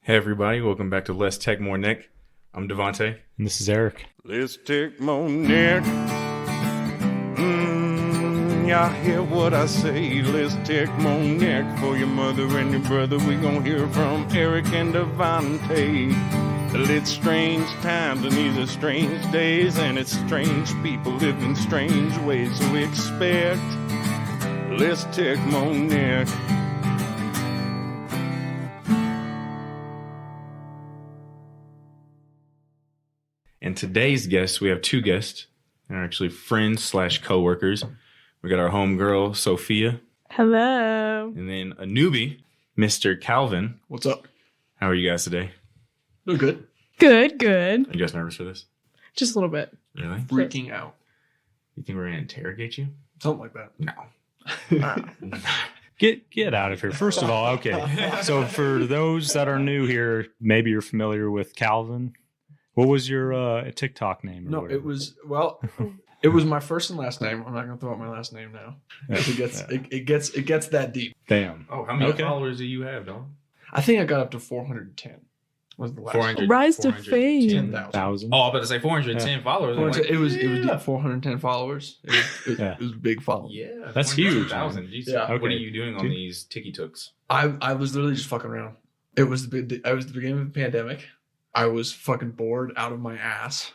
Hey everybody, welcome back to Less Tech More Nick. I'm Devontae. And this is Eric. Let's take more Nick. Y'all hear what I say? Let's take more Nick for your mother and your brother. We gon' hear from Eric and Devontae. It's strange times and these are strange days, and it's strange people living strange ways. So we expect Let's take more Nick. And today's guests, we have two guests. They're actually friends / co-workers. We got our homegirl, Sophia. Hello. And then a newbie, Mr. Calvin. What's up? How are you guys today? Doing good. Good. Are you guys nervous for this? Just a little bit. Really? Freaking out. You think we're going to interrogate you? Something like that. No. Get out of here. First of all, okay. So for those that are new here, maybe you're familiar with Calvin. What was your TikTok name? No, whatever? it was my first and last name. I'm not gonna throw out my last name now. It gets that deep. Damn. Oh, how many followers do you have, dog? I think I got up to 410. Was the last 400. Rise to fame. 10,000. Oh, I was about to say 410 followers. I'm like, It was deep, 410 followers. It was a big follow. yeah, That's huge. 1,000. Yeah. What are Okay. you doing on these Tik-Toks? I was literally just fucking around. It was the beginning of the pandemic. I was fucking bored out of my ass,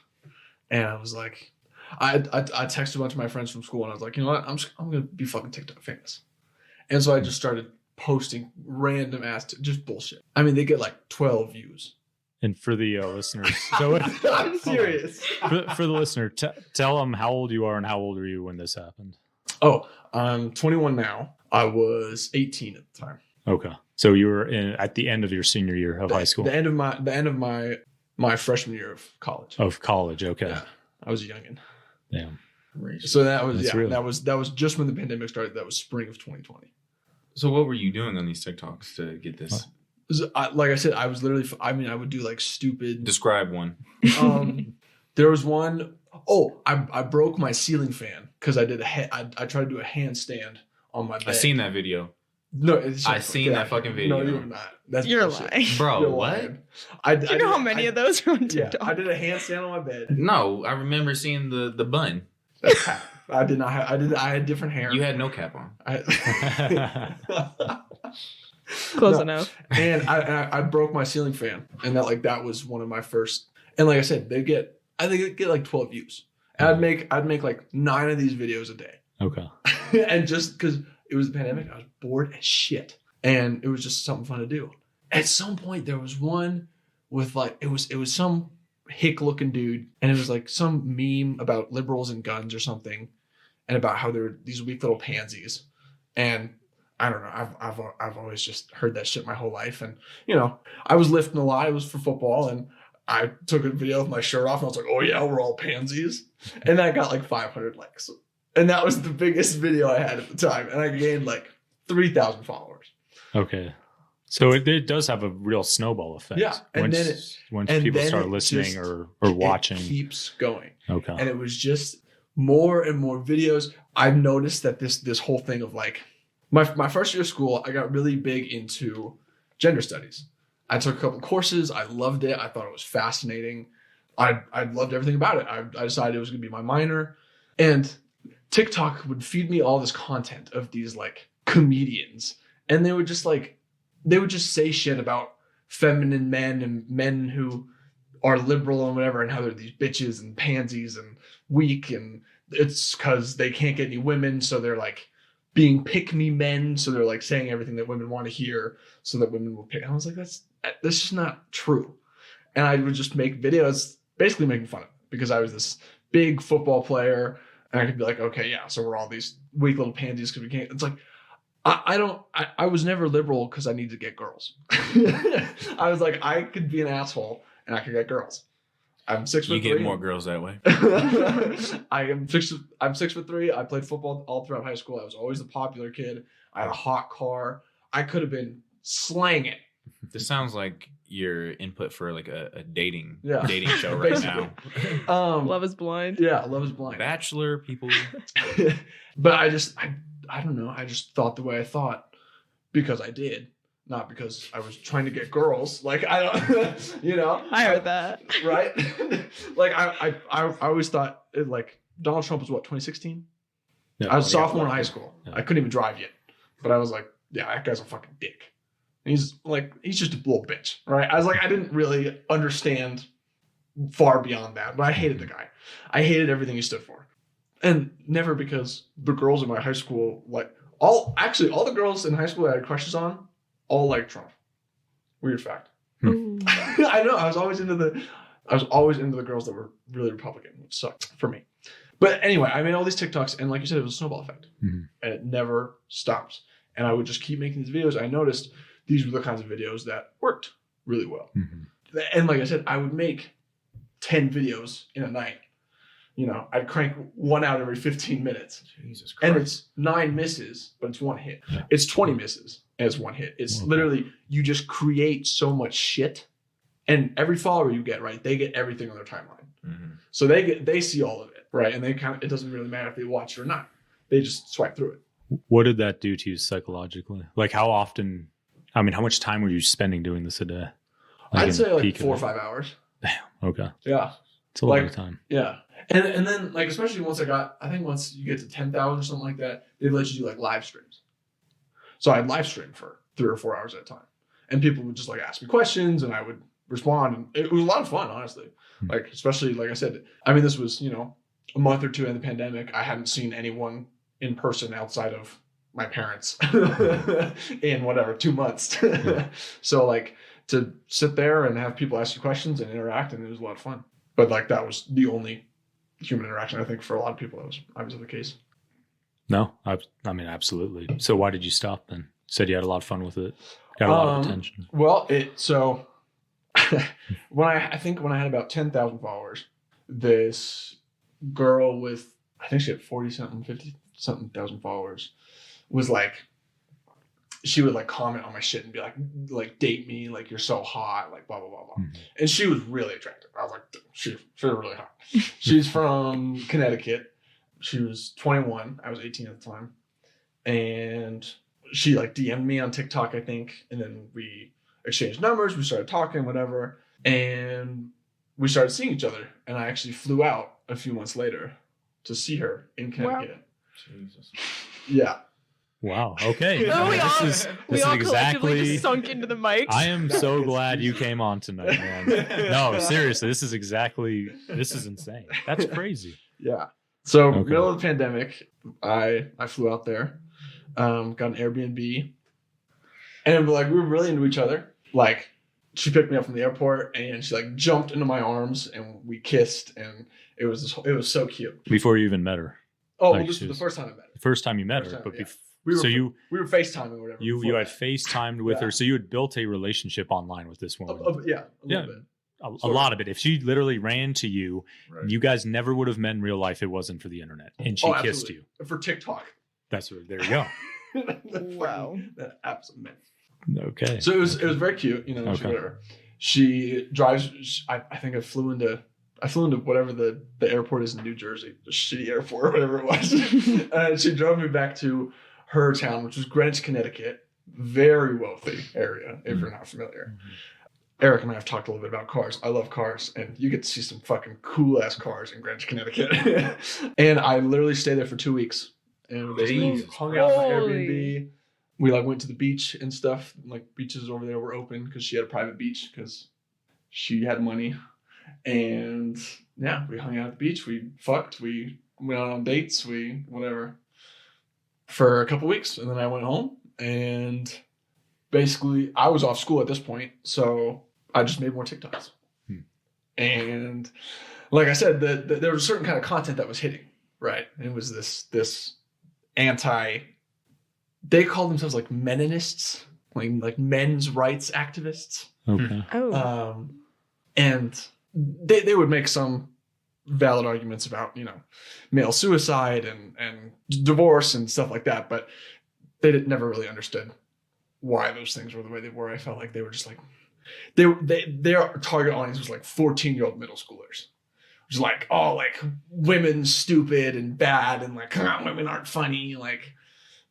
and I was like, I texted a bunch of my friends from school, and I was like, you know what, I'm gonna be fucking TikTok famous, and so I just started posting random ass just bullshit. I mean, they get like 12 views. And for the listeners, so I'm serious. for the listener, tell them how old you are and how old were you when this happened. Oh, I'm 21 now. I was 18 at the time. Okay, so you were at the end of your senior year of high school. The end of my freshman year of college. Of college. Okay. Yeah, I was a youngin. Damn. So that was That's real. that was just when the pandemic started. That was spring of 2020. So what were you doing on these TikToks to get this? Like I said, I was literally. I mean, I would do like stupid. Describe one. There was one oh I broke my ceiling fan because I did I tried to do a handstand on my bed. I seen that video. No, I seen that fucking video. No, you're not. You're bullshit. lying. Bro, You're what? lying. Do you know how many of those are on Yeah, TikTok? I did a handstand on my bed. No, I remember seeing the bun. That's cap. I did not have. I had different hair. You had no cap on. Close No. enough. And I broke my ceiling fan, and that was one of my first. And like I said, I think they get like 12 views. And I'd make like 9 of these videos a day. Okay. And just because it was the pandemic, I was bored as shit, and it was just something fun to do. At some point, there was one with like it was some hick looking dude, and it was like some meme about liberals and guns or something, and about how they're these weak little pansies. And I don't know, I've always just heard that shit my whole life, and you know, I was lifting a lot. It was for football, and I took a video of my shirt off, and I was like, "Oh yeah, we're all pansies," and that got like 500 likes. And that was the biggest video I had at the time. And I gained like 3,000 followers. Okay. So it does have a real snowball effect. Yeah. And once then people start it listening just- or watching. It keeps going. Okay. And it was just more and more videos. I've noticed that this whole thing of like my first year of school, I got really big into gender studies. I took a couple courses. I loved it. I thought it was fascinating. I loved everything about it. I decided it was going to be my minor. And TikTok would feed me all this content of these like comedians, and they would just say shit about feminine men and men who are liberal and whatever, and how they're these bitches and pansies and weak, and it's because they can't get any women, so they're like being pick me men, so they're like saying everything that women want to hear, so that women will pick. And I was like, that's just not true. And I would just make videos basically making fun of it because I was this big football player. And I could be like, okay, yeah, so we're all these weak little pansies because we can't. It's like, I was never liberal because I needed to get girls. I was like, I could be an asshole and I could get girls. I'm 6'3". You get more girls that way. I'm 6'3". I played football all throughout high school. I was always the popular kid. I had a hot car. I could have been slanging. This sounds like your input for like a dating show right Basically. now. Love is blind. Yeah, Love is Blind. Bachelor people. But I don't know. I just thought the way I thought because I did. not because I was trying to get girls. Like I don't, you know. I heard that. Right? Like I always thought like Donald Trump was what 2016. Yeah, I was a yeah, sophomore in high school. yeah. I couldn't even drive yet, but I was like, yeah, that guy's a fucking dick. And he's just a little bitch, right? I was like, I didn't really understand far beyond that, but I hated the guy. I hated everything he stood for, and never because the girls in my high school like all the girls in high school that I had crushes on all liked Trump. Weird fact. Ooh. I know. I was always into the girls that were really Republican, which sucked for me. But anyway, I made all these TikToks, and like you said, it was a snowball effect, Mhm. and it never stops. And I would just keep making these videos. I noticed these were the kinds of videos that worked really well. Mhm. And like I said, I would make 10 videos in a night. You know, I'd crank one out every 15 minutes. Jesus Christ. And it's 9 misses, but it's one hit. Yeah. It's 20 misses and it's one hit. It's Okay. literally, you just create so much shit. And every follower you get, right, they get everything on their timeline. Mhm. So they see all of it, right? And it doesn't really matter if they watch it or not. They just swipe through it. What did that do to you psychologically? Like how much time were you spending doing this a day? I'd in say like peak of 4 or it? 5 hours. Okay. Yeah. It's a lot Like- of time. Yeah. And then like, especially once you get to 10,000 or something like that, they let you do like live streams. So I'd live stream for 3 or 4 hours at a time. And people would just like ask me questions and I would respond. And it was a lot of fun, honestly. Hmm. Like, especially like I said, I mean, this was, a month or two in the pandemic. I hadn't seen anyone in person outside of my parents in 2 months. So like to sit there and have people ask you questions and interact, and it was a lot of fun. But like that was the only human interaction. I think for a lot of people that was obviously the case. No, I mean, absolutely. So why did you stop then? Said you had a lot of fun with it. Got a lot of attention. Well, when I had about 10,000 followers, this girl with, I think she had 50-something thousand followers, was like, she would like comment on my shit and be like date me, like you're so hot, like blah blah blah blah. Mhm. And she was really attractive. I was like, she's really hot. She's from Connecticut. She was 21. I was 18 at the time, and she like DM'd me on TikTok, I think, and then we exchanged numbers. We started talking, whatever, and we started seeing each other. And I actually flew out a few months later to see her in Connecticut. Jesus. Yeah. Wow. Okay. No, we all, this we is all collectively exactly. just sunk into the mics. I am No, so it's- glad you came on tonight, man. No, seriously, this is insane. That's crazy. Yeah. So Okay. middle of the pandemic, I flew out there, got an Airbnb, and like we were really into each other. Like she picked me up from the airport and she like jumped into my arms and we kissed, and it was so cute. Before you even met her, Oh, Like well, this she was the was- first time I met her. the first time you met First her, time, but yeah. so you we were FaceTiming or whatever. you before had that. FaceTimed with Yeah. her, so you had built a relationship online with this woman. Yeah, a Yeah. little bit. A lot of it. If she literally ran to you, Right. you guys never would have met in real life. If it wasn't for the internet, and she kissed absolutely. you. For TikTok. That's what. There you go. Wow. That app's immense. Okay. So it was very cute, Okay. whatever. She drives. I think I flew into whatever the airport is in New Jersey, the shitty airport or whatever it was. And she drove me back to her town, which was Greenwich, Connecticut. Very wealthy area, if you're not familiar. Eric and I have talked a little bit about cars. I love cars, and you get to see some fucking cool ass cars in Greenwich, Connecticut. And I literally stayed there for 2 weeks, and we basically Jesus hung out in my Holy. Airbnb. We like went to the beach and stuff. Like beaches over there were open because she had a private beach because she had money. And yeah, we hung out at the beach. We fucked. We went out on dates. We whatever for a couple weeks, and then I went home. And basically, I was off school at this point, so I just made more TikToks. And like I said, there was a certain kind of content that was hitting, right? And it was this anti. They called themselves like meninists, like men's rights activists. Okay. Oh. And they would make some valid arguments about, male suicide and divorce and stuff like that, but they never really understood why those things were the way they were. I felt like they were just like, their target audience was like 14-year-old middle schoolers. It was like, oh, like women's stupid and bad and like, women aren't funny. Like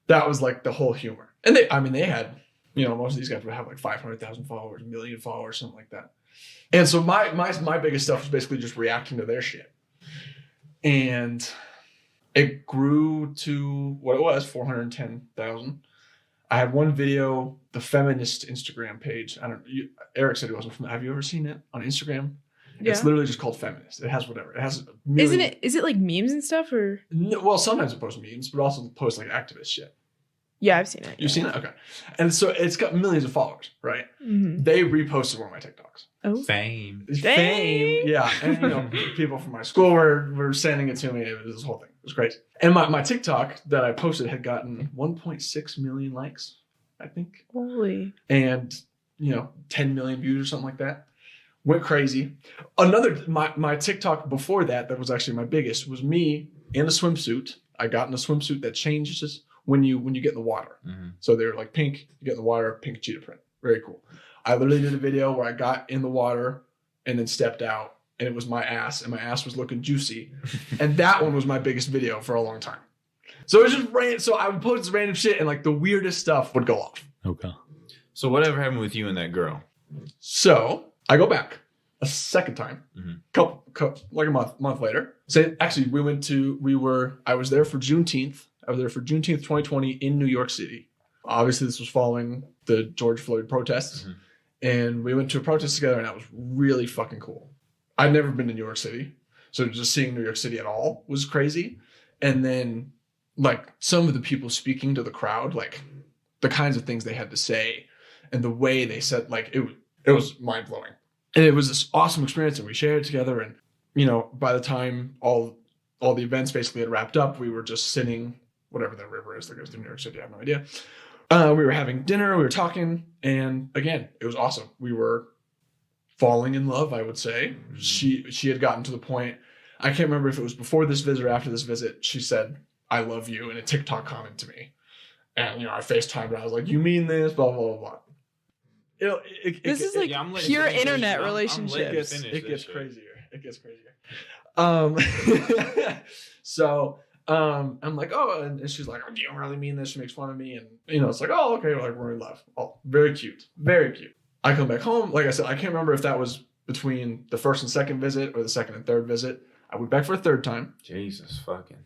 that was like the whole humor. And they had You know, most of these guys would have like 500,000 followers, 1 million followers, something like that. And so my biggest stuff was basically just reacting to their shit. And it grew to what it was, 410,000. I had one video, the feminist Instagram page. Eric said he wasn't familiar. Have you ever seen it on Instagram? Yeah. It's literally just called feminist. It has whatever. It has a million, Is it like memes and stuff or? No, well, sometimes it posts memes, but also posts like activist shit. Yeah, I've seen it. You've seen it? Okay. And so it's got millions of followers, right? Mm-hmm. They reposted one of my TikToks. Oh. Fame. Fame. Yeah. And you know, people from my school were sending it to me. It was this whole thing. It was crazy. And my TikTok that I posted had gotten 1.6 million likes, I think. Holy. And, you know, 10 million views or something like that. Went crazy. My TikTok before that was actually my biggest, was me in a swimsuit. I got in a swimsuit that changes when you get in the water. Mm-hmm. So they're like pink, you get in the water, pink cheetah print. Very cool. I literally did a video where I got in the water and then stepped out, and it was my ass, and my ass was looking juicy. And that one was my biggest video for a long time. So it was just random. So I would post this random shit, and like the weirdest stuff would go off. Okay. So whatever happened with you and that girl? So I go back a second time, Mm-hmm. like a month later. So actually, I was there for Juneteenth. I was there for Juneteenth 2020 in New York City. Obviously, this was following the George Floyd protests. Mm-hmm. And we went to a protest together, and that was really fucking cool. I'd never been to New York City. So just seeing New York City at all was crazy. And then, like, some of the people speaking to the crowd, like, the kinds of things they had to say and the way they said, like, it was mind-blowing. And it was this awesome experience, and we shared it together. And, you know, by the time all the events basically had wrapped up, we were just sitting, whatever that river is that goes through New York City, I have no idea. We were having dinner, we were talking, and again, it was awesome. We were falling in love, I would say. She had gotten to the point, I can't remember if it was before this visit or after this visit, she said, "I love you," in a TikTok comment to me. And, you know, I FaceTimed her, I was like, "You mean this?" Blah, blah, blah, blah. You know, This is like pure internet relationships. It gets crazier. It gets crazier. So I'm like, oh, and she's like, "Oh, do you really mean this?" She makes fun of me, and you know, it's like, oh, okay, like we're in love. Oh, very cute, very cute. I come back home, like I said, I can't remember if that was between the first and second visit or the second and third visit. I went back for a third time. Jesus fucking.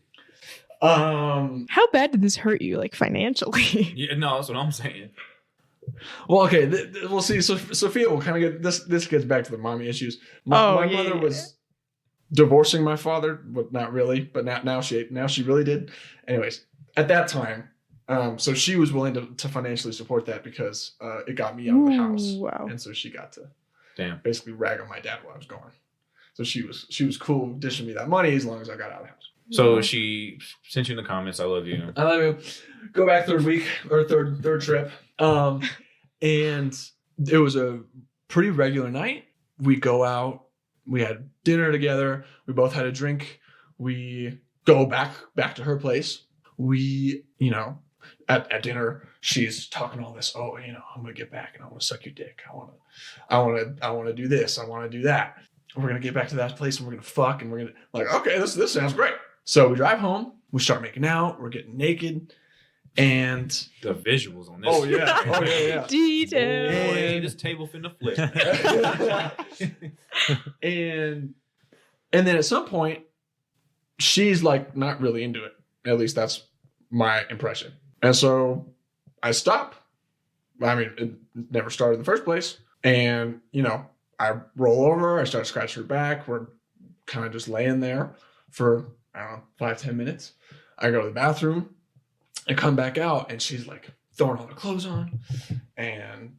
How bad did this hurt you, like financially? Yeah, no, that's what I'm saying. Well, okay, we'll see. So Sophia will kind of get this. This gets back to the mommy issues. My mother was divorcing my father, but not really. But now she really did. Anyways, at that time, so she was willing to financially support that because it got me out of the house. Wow. And so she got to basically rag on my dad while I was gone. So she was cool dishing me that money as long as I got out of the house. So she sent you in the comments, "I love you." I love you. Go back third week or third trip. And it was a pretty regular night. We go out, we had dinner together, we both had a drink, we go back to her place. We, you know, at dinner, she's talking all this, "Oh, you know, I'm gonna get back and I want to suck your dick. I want to do this, I want to do that. We're gonna get back to that place and we're gonna fuck and we're gonna," like, okay, this sounds great. So we drive home, we start making out, we're getting naked. And the visuals on this. Oh yeah. Details. Boy, this table finna flip. and then at some point, she's like not really into it. At least that's my impression. And so I stop. I mean, it never started in the first place. And you know, I roll over. I start scratching her back. We're kind of just laying there for, I don't know, 5-10 minutes. I go to the bathroom. I come back out and she's like throwing all her clothes on and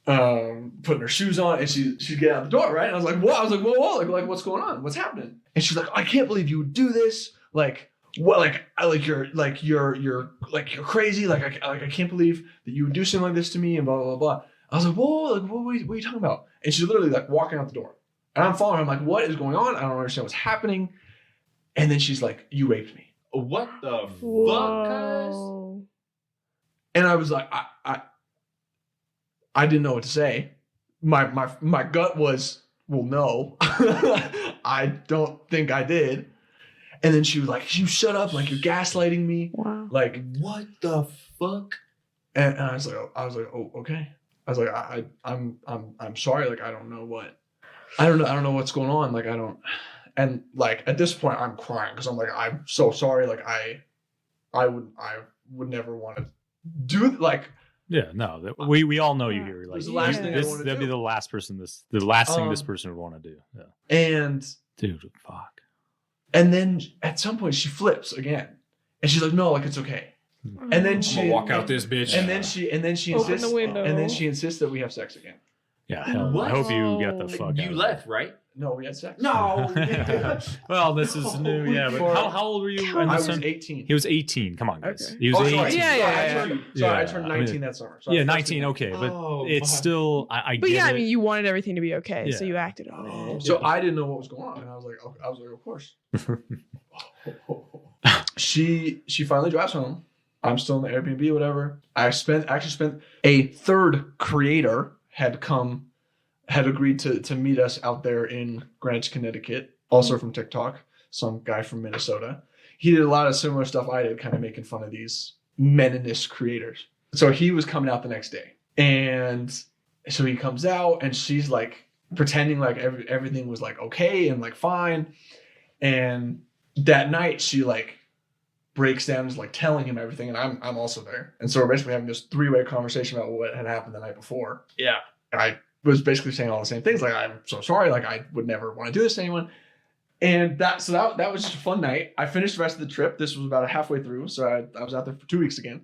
putting her shoes on, and she get out the door, right? And I was like, "What?" I was like, "Whoa, like what's going on? What's happening?" And she's like, "I can't believe you would do this. Like, what? You're crazy. Like I can't believe that you would do something like this to me." And blah blah blah. I was like, "Whoa, like what are you talking about?" And she's literally like walking out the door, and I'm following her. I'm like, "What is going on? I don't understand what's happening." And then she's like, "You raped me." What the fuck? Whoa. And I was like, I didn't know what to say. My gut was, well, no, I don't think I did. And then she was like, "You shut up, like you're gaslighting me." Wow. Like, What the fuck? And I was like, oh, okay. I was like, I'm sorry. Like, I don't know what's going on. Like, I don't, and like, at this point I'm crying because I'm like, I'm so sorry. Like I would never want to do like, Yeah, no, we all know you here. Like It's the last thing I wanna that'd do. be the last thing this person would want to do. Yeah. and, Dude, fuck. and then at some point she flips again and she's like, no, like, it's okay. And then I'm she gonna walk out this bitch. and then she Open insists the window. and then she insists that we have sex again. Yeah, hell, What? I hope you get the fuck out. You of left, right? No, we had sex. No. Well, this is new. Yeah, but For- how old were you? when I this was one- 18. He was 18. Come on, guys. Okay. He was Oh, 18. sorry. Yeah, Sorry, yeah, I yeah. turned, Yeah, I turned I mean, 19 that summer. So Yeah, I 19. first- Okay, but Oh, it's my- still. I But get yeah, I it. mean, you wanted everything to be okay, so Yeah. you acted on it. So I didn't know what was going on, and I was like, of course. She finally drives home. I'm still in the Airbnb, whatever. I actually spent a third creator had agreed to meet us out there in Greenwich, Connecticut, also from TikTok, some guy from Minnesota. He did a lot of similar stuff I did, kind of making fun of these meninist creators. So he was coming out the next day, and so he comes out, and she's like pretending like everything was like okay and like fine. And that night she like breaks down and is like telling him everything, and I'm also there. And so we're basically having this 3-way conversation about what had happened the night before. Yeah. I was basically saying all the same things, like, I'm so sorry, like I would never want to do this to anyone. And that was just a fun night. I finished the rest of the trip. This was about halfway through, so I was out there for 2 weeks again.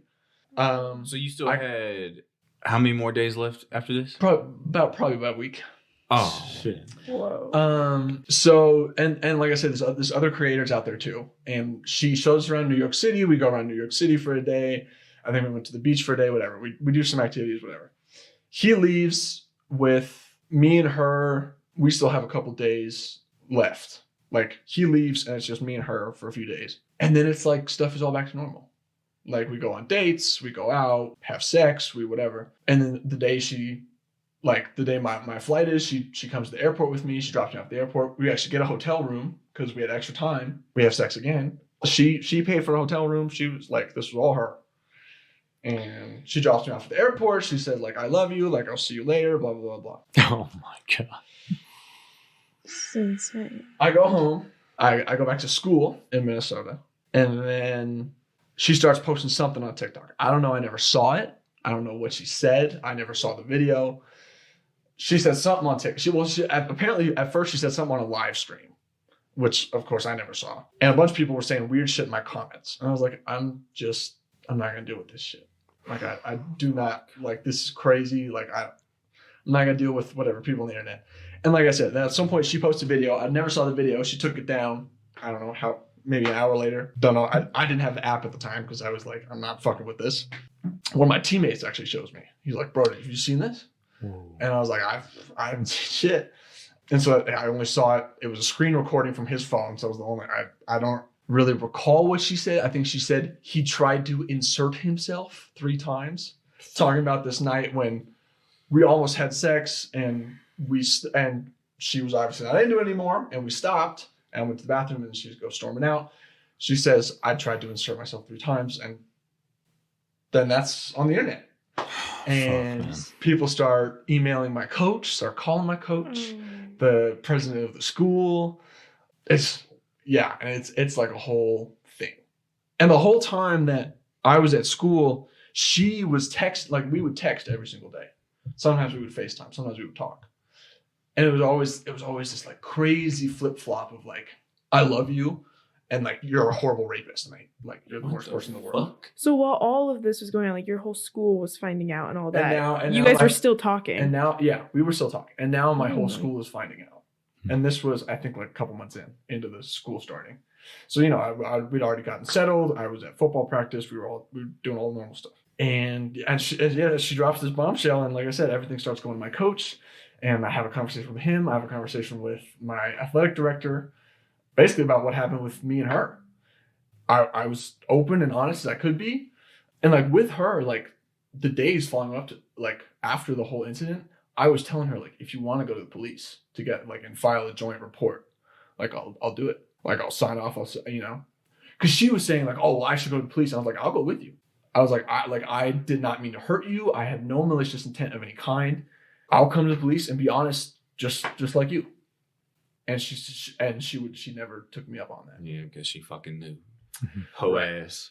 So you still had how many more days left after this? Probably about a week. Oh shit! Whoa. So and like I said, there's other creators out there too. And she shows us around New York City. We go around New York City for a day. I think we went to the beach for a day, whatever. We do some activities, whatever. He leaves with me and her. We still have a couple days left. Like, he leaves and it's just me and her for a few days. And then it's like stuff is all back to normal. Like, we go on dates, we go out, have sex, we whatever. And then the day my flight is, she comes to the airport with me. She drops me off at the airport. We actually get a hotel room because we had extra time. We have sex again. She paid for the hotel room. She was like, this was all her. And she drops me off at the airport. She said, like, I love you. Like, I'll see you later, blah, blah, blah, blah. Oh my god. It's insane. I go home. I go back to school in Minnesota. And then she starts posting something on TikTok. I don't know. I never saw it. I don't know what she said. I never saw the video. She said something on TikTok. Apparently, at first, she said something on a live stream, which, of course, I never saw. And a bunch of people were saying weird shit in my comments. And I was like, I'm not going to deal with this shit. Like, I do not, like, this is crazy. Like, I'm not going to deal with whatever people on the internet. And like I said, then at some point, she posted a video. I never saw the video. She took it down. I don't know how, maybe an hour later. Don't know. I didn't have the app at the time because I was like, I'm not fucking with this. One of my teammates actually shows me. He's like, bro, have you seen this? Whoa. And I was like, I haven't seen shit. And so I only saw it. It was a screen recording from his phone. So it was the only, I don't really recall what she said. I think she said he tried to insert himself 3 times, talking about this night when we almost had sex and she was obviously not into it anymore. And we stopped and I went to the bathroom and she goes storming out. She says, I tried to insert myself 3 times. And then that's on the internet. And people start emailing my coach, start calling my coach, the president of the school. It's like a whole thing. And the whole time that I was at school, she was we would text every single day. Sometimes we would FaceTime, sometimes we would talk. And it was always this like crazy flip-flop of like, I love you, and like, you're a horrible rapist, and like, you're the worst person in the world. So while all of this was going on, like, your whole school was finding out and all that. And you now guys were still talking. And now, we were still talking. And now my whole my. school is finding out. And this was, I think, like a couple months into the school starting. So, you know, we'd already gotten settled. I was at football practice. We were doing all the normal stuff. And she drops this bombshell. And like I said, everything starts going to my coach. And I have a conversation with him. I have a conversation with my athletic director, basically about what happened with me and her. I was open and honest as I could be. And like with her, like the days following up to like after the whole incident, I was telling her, like, if you want to go to the police to get like and file a joint report, like I'll do it. Like I'll sign off. Because she was saying like, oh, well, I should go to the police. I was like, I'll go with you. I was like, I did not mean to hurt you. I had no malicious intent of any kind. I'll come to the police and be honest, just like you. And she never took me up on that. Yeah, because she fucking knew. Ho ass.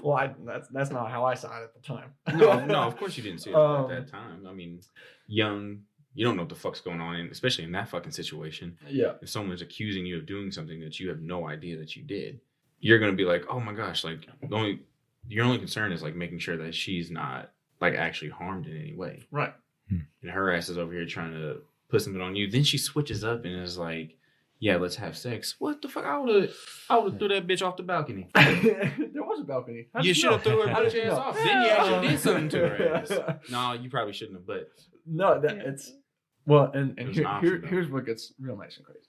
Well, that's not how I saw it at the time. No, of course you didn't see it at that time. I mean, young, you don't know what the fuck's going on, especially in that fucking situation. Yeah. If someone's accusing you of doing something that you have no idea that you did, you're gonna be like, oh my gosh, like your only concern is like making sure that she's not like actually harmed in any way. Right. And her ass is over here trying to put something on you. Then she switches up and is like, yeah, let's have sex. What the fuck? I would have threw that bitch off the balcony. There was a balcony. You should have threw her How did bitch you ass know? off. Then you actually did something to her ass. No, you probably shouldn't have, but No, it's well, and It was an option, though. here's what gets real nice and crazy.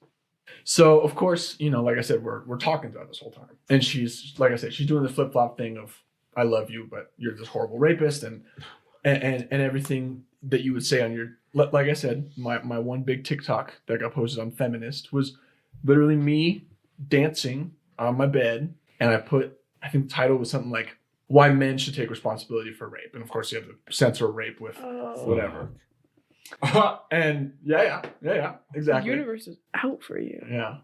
So of course, like I said, we're talking throughout this whole time, and she's like I said, she's doing the flip flop thing of I love you, but you're this horrible rapist, and everything that you would say on your like I said, my one big TikTok that got posted on Feminist was literally me dancing on my bed, and I think the title was something like "Why Men Should Take Responsibility for Rape," and of course you have to censor rape with whatever. And yeah, exactly. The universe is out for you. Yeah,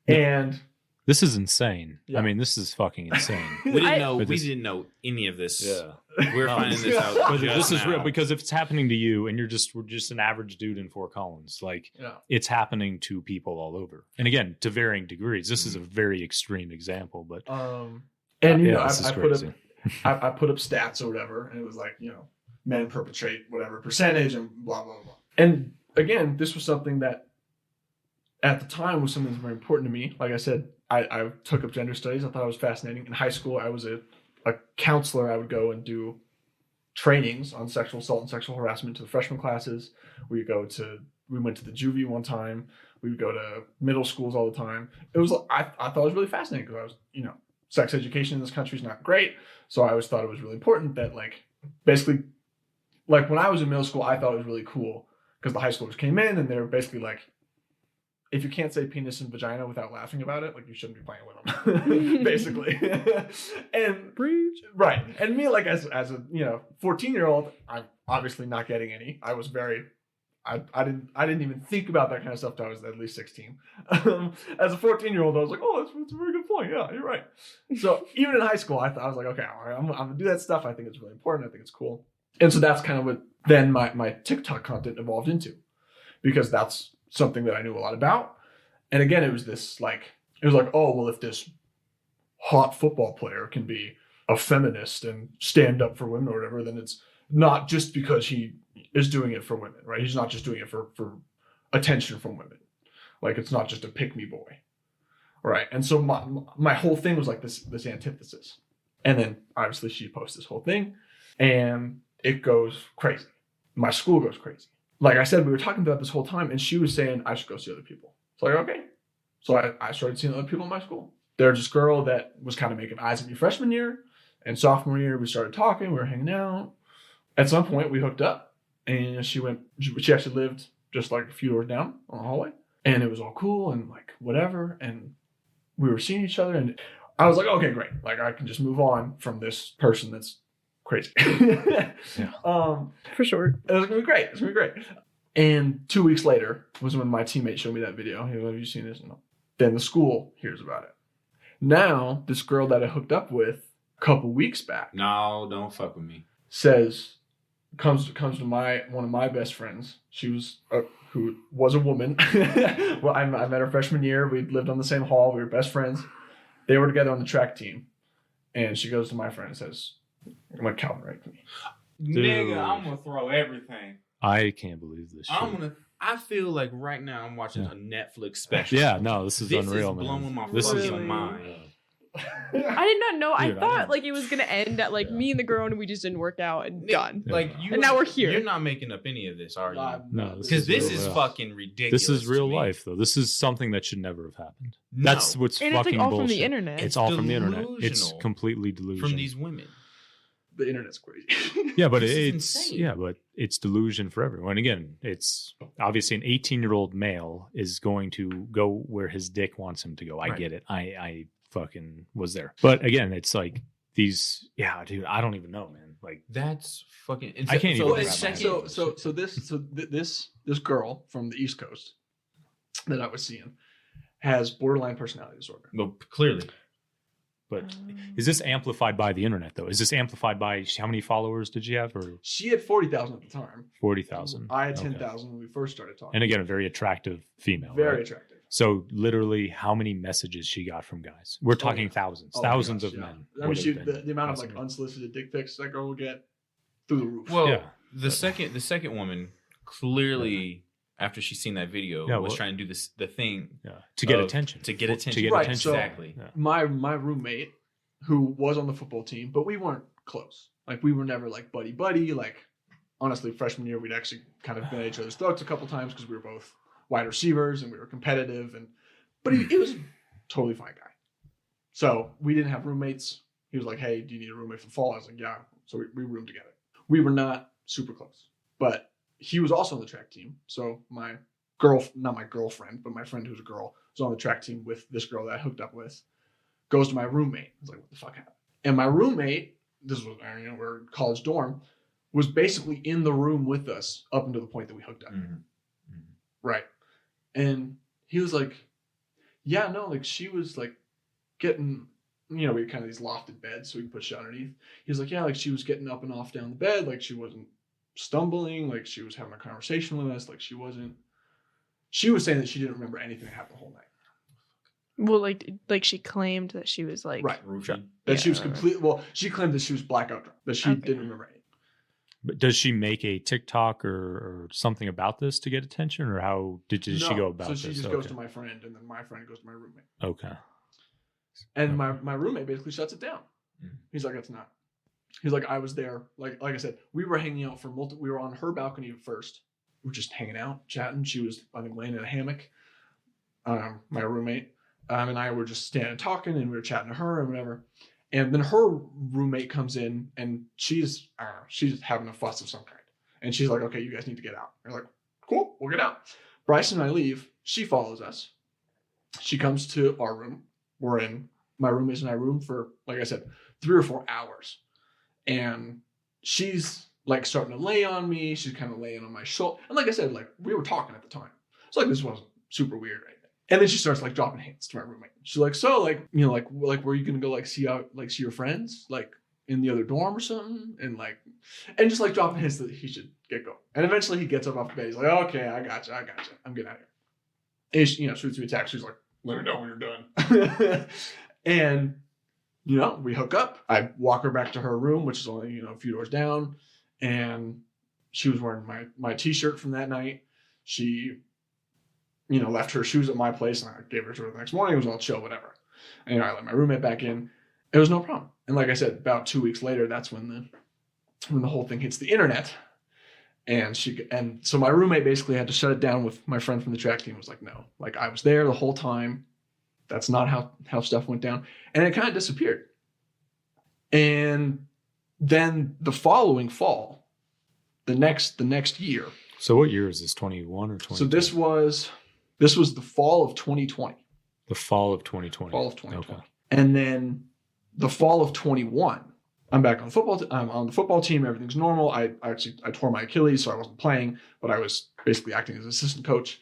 and This is insane. Yeah. I mean, this is fucking insane. we didn't know. But We this- didn't know any of this. Yeah. We're finding this out. But just this is real now. because if it's happening to you and we're just an average dude in Fort Collins, like yeah, it's happening to people all over. And again, to varying degrees. This is a very extreme example, but and yeah, this is I crazy. I put up stats or whatever, and it was like men perpetrate whatever percentage and blah blah blah. And again, this was something that at the time was something that was very important to me. Like I said, I took up gender studies. I thought it was fascinating. In high school, I was a counselor. I would go and do trainings on sexual assault and sexual harassment to the freshman classes. We went to the juvie one time. We would go to middle schools all the time. It was I thought it was really fascinating because I was sex education in this country is not great. So I always thought it was really important that basically when I was in middle school, I thought it was really cool because the high schoolers came in and they were basically like, if you can't say penis and vagina without laughing about it, you shouldn't be playing with them, basically. And right. And me, as a 14-year-old, I'm obviously not getting any. I was very, I didn't even think about that kind of stuff until I was at least 16. As a 14-year-old, I was like, oh, that's a very good point. Yeah, you're right. So even in high school, I was like, okay, all right, I'm gonna do that stuff. I think it's really important. I think it's cool. And so that's kind of what then my TikTok content evolved into, because that's something that I knew a lot about. And again, it was oh, well, if this hot football player can be a feminist and stand up for women or whatever, then it's not just because he is doing it for women, right? He's not just doing it for attention from women. It's not just a pick me boy. Right. And so my whole thing was this antithesis. And then obviously she posts this whole thing and it goes crazy. My school goes crazy. Like I said, we were talking about this whole time, and she was saying I should go see other people. So okay. So I started seeing other people in my school. There's this girl that was kind of making eyes at me freshman year, and sophomore year we started talking. We were hanging out. At some point we hooked up, and she actually lived just a few doors down on the hallway, and it was all cool and whatever. And we were seeing each other, and I was like, okay, great. I can just move on from this person that's crazy. For sure. It was gonna be great. It's gonna be great. And 2 weeks later was when my teammate showed me that video. Hey, have you seen this? No. Then the school hears about it. Now, this girl that I hooked up with a couple weeks back No, don't fuck with me. comes to one of my best friends. She was who was a woman. Well, I met her freshman year. We lived on the same hall. We were best friends. They were together on the track team. And she goes to my friend and says, Calvin raped me. Dude. Nigga, I'm gonna throw everything. I can't believe this shit. I feel like right now I'm watching a Netflix special. Yeah, no, this is unreal, man. Blowing my This is fucking mind. I did not know. Dude, I thought didn't- it was gonna end at me and the girl and we just didn't work out and done. You And now we're here. You're not making up any of this, are you? No, Because this real, is yeah. fucking ridiculous. This is real to me. life, though. This is something that should never have happened. No. That's what's And it's fucking all bullshit. from the internet. It's all from the internet. It's delusional completely delusion. from these women. The internet's crazy. Yeah, but This is it's insane. but it's delusion for everyone. Again, it's obviously an 18-year-old male is going to go where his dick wants him to go. I Right. get it. I fucking was there. But again, it's like these, yeah, dude, I don't even know, man. Like That's fucking. I can't even Well, wrap it's my head so around so so this girl from the East Coast that I was seeing has borderline personality disorder. No, clearly. But is this amplified by the internet, though? Is this amplified by how many followers did you have? Or She had 40,000 at the time. 40,000? I had 10,000 when we first started talking. And again, a very attractive female. Very right? attractive. So literally, how many messages she got from guys? We're talking thousands, Oh my thousands gosh, of yeah. men. I would mean, have been the amount of like messing with. unsolicited dick pics that girl would get through the roof. Well, Yeah. the second woman clearly, after she seen that video, Yeah, was well- trying to do the thing Yeah. To get of- attention. To get attention. To get Right, attention. so- Exactly. Yeah. my roommate, who was on the football team, but we weren't close. Like we were never like buddy. Like honestly, freshman year we'd actually kind of been at each other's throats a couple times because we were both wide receivers and we were competitive. But he was a totally fine guy. So we didn't have roommates. He was like, "Hey, do you need a roommate for the fall?" I was like, "Yeah." So we roomed together. We were not super close, but he was also on the track team. So not my girlfriend, but my friend who's a girl was on the track team with this girl that I hooked up with. Goes to my roommate. I was like, what the fuck happened? And my roommate, this was, we're in college dorm, was basically in the room with us up until the point that we hooked up. Mm-hmm. Right. And he was like, yeah, no, like she was like getting, we had kind of these lofted beds so we could put shit underneath. He was like, yeah, like she was getting up and off down the bed. Like she wasn't stumbling. Like she was having a conversation with us. Like she was saying that she didn't remember anything that happened the whole night. Well, like she claimed that she was like, Right. Roofie. That she was Yeah. she claimed that she was blackout drunk, that she Okay. didn't remember anything. But does she make a TikTok or something about this to get attention, or how did she No. go about So this? she just goes to my friend, and then my friend goes to my roommate. Okay. And my roommate basically shuts it down. Mhm. He's like, it's not. He's like, I was there. Like I said, we were hanging out we were on her balcony first. We were just hanging out, chatting. She was, I think, laying in a hammock. My roommate and I were just standing talking, and we were chatting to her and whatever. And then her roommate comes in, and she's having a fuss of some kind. And she's like, okay, you guys need to get out. We're like, cool, we'll get out. Bryson and I leave. She follows us. She comes to our room. We're in my roommate's and I room for, like I said, 3 or 4 hours. And she's like starting to lay on me. She's kind of laying on my shoulder. And like I said, like we were talking at the time. So like this wasn't super weird or anything. And then she starts like dropping hints to my roommate. She's like, so like, like were you gonna go like see your friends like in the other dorm or something? And just like dropping hints that he should get going. And eventually he gets up off the bed. He's like, okay, I got you. I'm getting out of here. And she, shoots me a text. She's like, let me know when you're done. And we hook up. I walk her back to her room, which is only a few doors down. And she was wearing my t-shirt from that night. She left her shoes at my place, and I gave her to her the next morning. It was all chill, whatever. And I let my roommate back in. It was no problem. And like I said, about 2 weeks later, that's when the whole thing hits the internet. And so my roommate basically had to shut it down with my friend from the track team. Was like, no, like I was there the whole time. That's not how stuff went down. And it kind of disappeared. And then the following fall, the next year. So what year is this? 21 or 20? So this was the fall of 2020. The fall of 2020. Fall of 2020. Okay. And then the fall of 21, I'm back on the football. I'm on the football team. Everything's normal. I tore my Achilles, so I wasn't playing, but I was basically acting as assistant coach.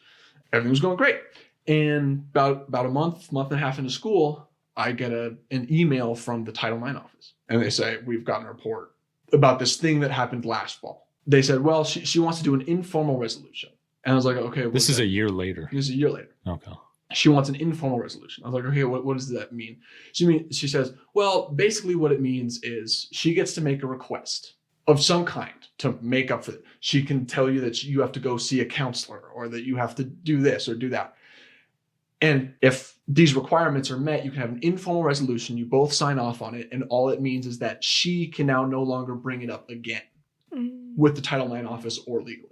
Everything was going great. And about a month and a half into school, I get an email from the Title IX office, and they say, we've gotten a report about this thing that happened last fall. They said, well, she wants to do an informal resolution. And I was like, okay. This is a year later. This is a year later. Okay. She wants an informal resolution. I was like, okay, what does that mean? She says, well, basically what it means is she gets to make a request of some kind to make up for it. She can tell you that you have to go see a counselor, or that you have to do this or do that. And if these requirements are met, you can have an informal resolution. You both sign off on it. And all it means is that she can now no longer bring it up again with the Title IX office or legally.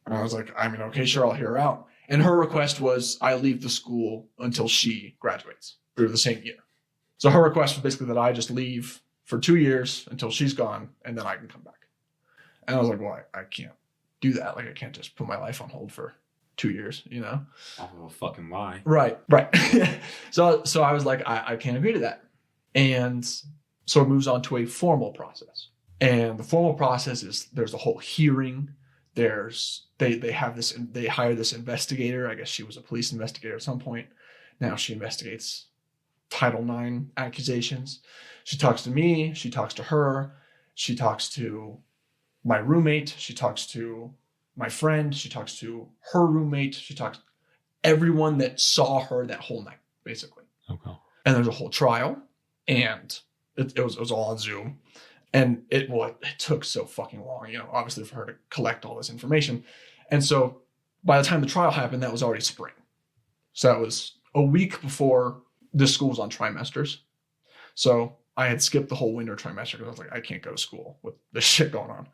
And I was like, okay, sure, I'll hear her out. And her request was I leave the school until she graduates through the same year. So her request was basically that I just leave for 2 years until she's gone, and then I can come back. And I was like, well, I can't do that. Like, I can't just put my life on hold for 2 years, Off of a fucking lie. Right. So I was like, I can't agree to that. And so it moves on to a formal process. And the formal process is there's a whole hearing. They hire this investigator. I guess she was a police investigator at some point. Now she investigates Title IX accusations. She talks to me. She talks to her. She talks to my roommate. She talks to my friend. She talks to her roommate. She talks to everyone that saw her that whole night, basically. Okay. And there's a whole trial, and it was all on Zoom. And it took so fucking long, obviously for her to collect all this information. And so by the time the trial happened, that was already spring. So that was a week before this school was on trimesters. So I had skipped the whole winter trimester because I was like, I can't go to school with this shit going on.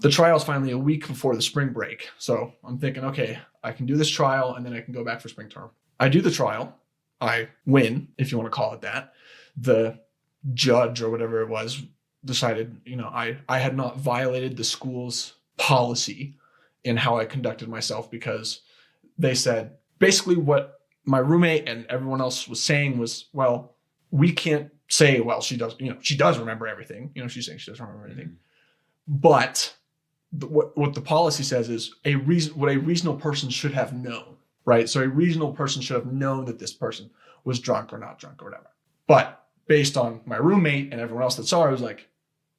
The trial is finally a week before the spring break. So I'm thinking, okay, I can do this trial and then I can go back for spring term. I do the trial. I win, if you want to call it that. The judge or whatever it was decided, I had not violated the school's policy in how I conducted myself, because they said basically what my roommate and everyone else was saying was, well, we can't say, well, she does remember everything. She's saying she doesn't remember anything. But what the policy says is what a reasonable person should have known, right? So a reasonable person should have known that this person was drunk or not drunk or whatever. But based on my roommate and everyone else that saw her, it was like,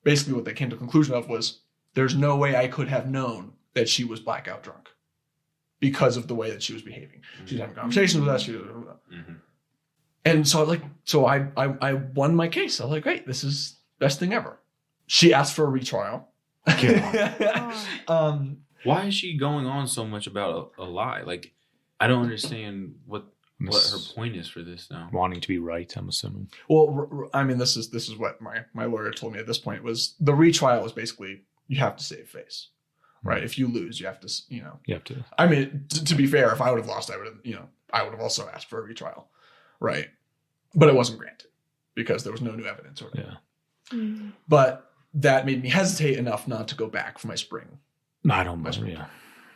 basically what they came to the conclusion of was, there's no way I could have known that she was blackout drunk because of the way that she was behaving. She was having conversations with us. And so I won my case. I was like, great, this is best thing ever. She asked for a retrial. Why is she going on so much about a lie? Like, I don't understand what her point is for this now. Wanting to be right, I'm assuming. Well, I mean, this is what my lawyer told me at this point, was the retrial was basically, you have to save face, right? If you lose, you have to, You have to. I mean, to be fair, if I would have lost, I would have also asked for a retrial, right? But it wasn't granted because there was no new evidence or whatever. Yeah. But that made me hesitate enough not to go back for my spring. I don't mind. Yeah.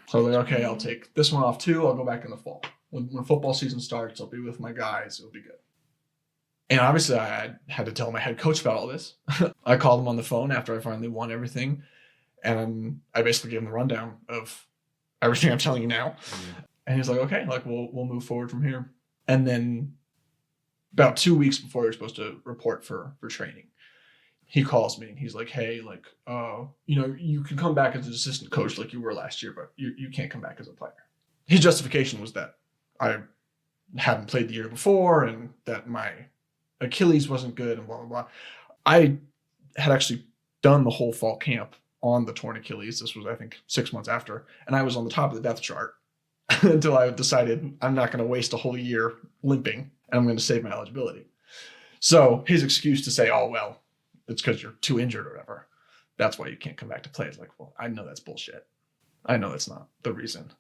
So I was like, okay, I'll take this one off too. I'll go back in the fall. When football season starts, I'll be with my guys. It'll be good. And obviously, I had to tell my head coach about all this. I called him on the phone after I finally won everything. And I basically gave him the rundown of everything I'm telling you now. And he's like, okay, like we'll move forward from here. And then about 2 weeks before you're supposed to report for training, he calls me and he's like, hey, like, you can come back as an assistant coach like you were last year, but you can't come back as a player. His justification was that I hadn't played the year before and that my Achilles wasn't good and blah, blah, blah. I had actually done the whole fall camp on the torn Achilles. This was, I think, 6 months after. And I was on the top of the depth chart until I decided I'm not going to waste a whole year limping and I'm going to save my eligibility. So his excuse to say, oh, well, it's because you're too injured or whatever, that's why you can't come back to play. It's like, well, I know that's bullshit. I know that's not the reason.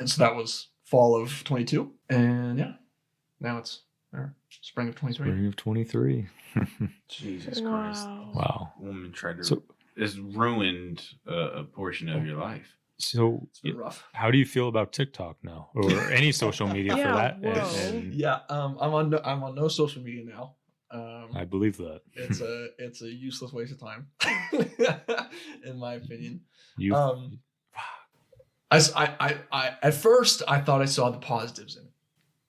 And so that was fall of 22. And yeah, now it's spring of 23. Spring of 23. Jesus Christ. Wow. Woman tried to... It's ruined a portion of your life. So It's been rough. How do you feel about TikTok now, or any social media for that? Yeah, I'm on no social media now. I believe that. It's a useless waste of time, in my opinion. I at first I thought I saw the positives in it.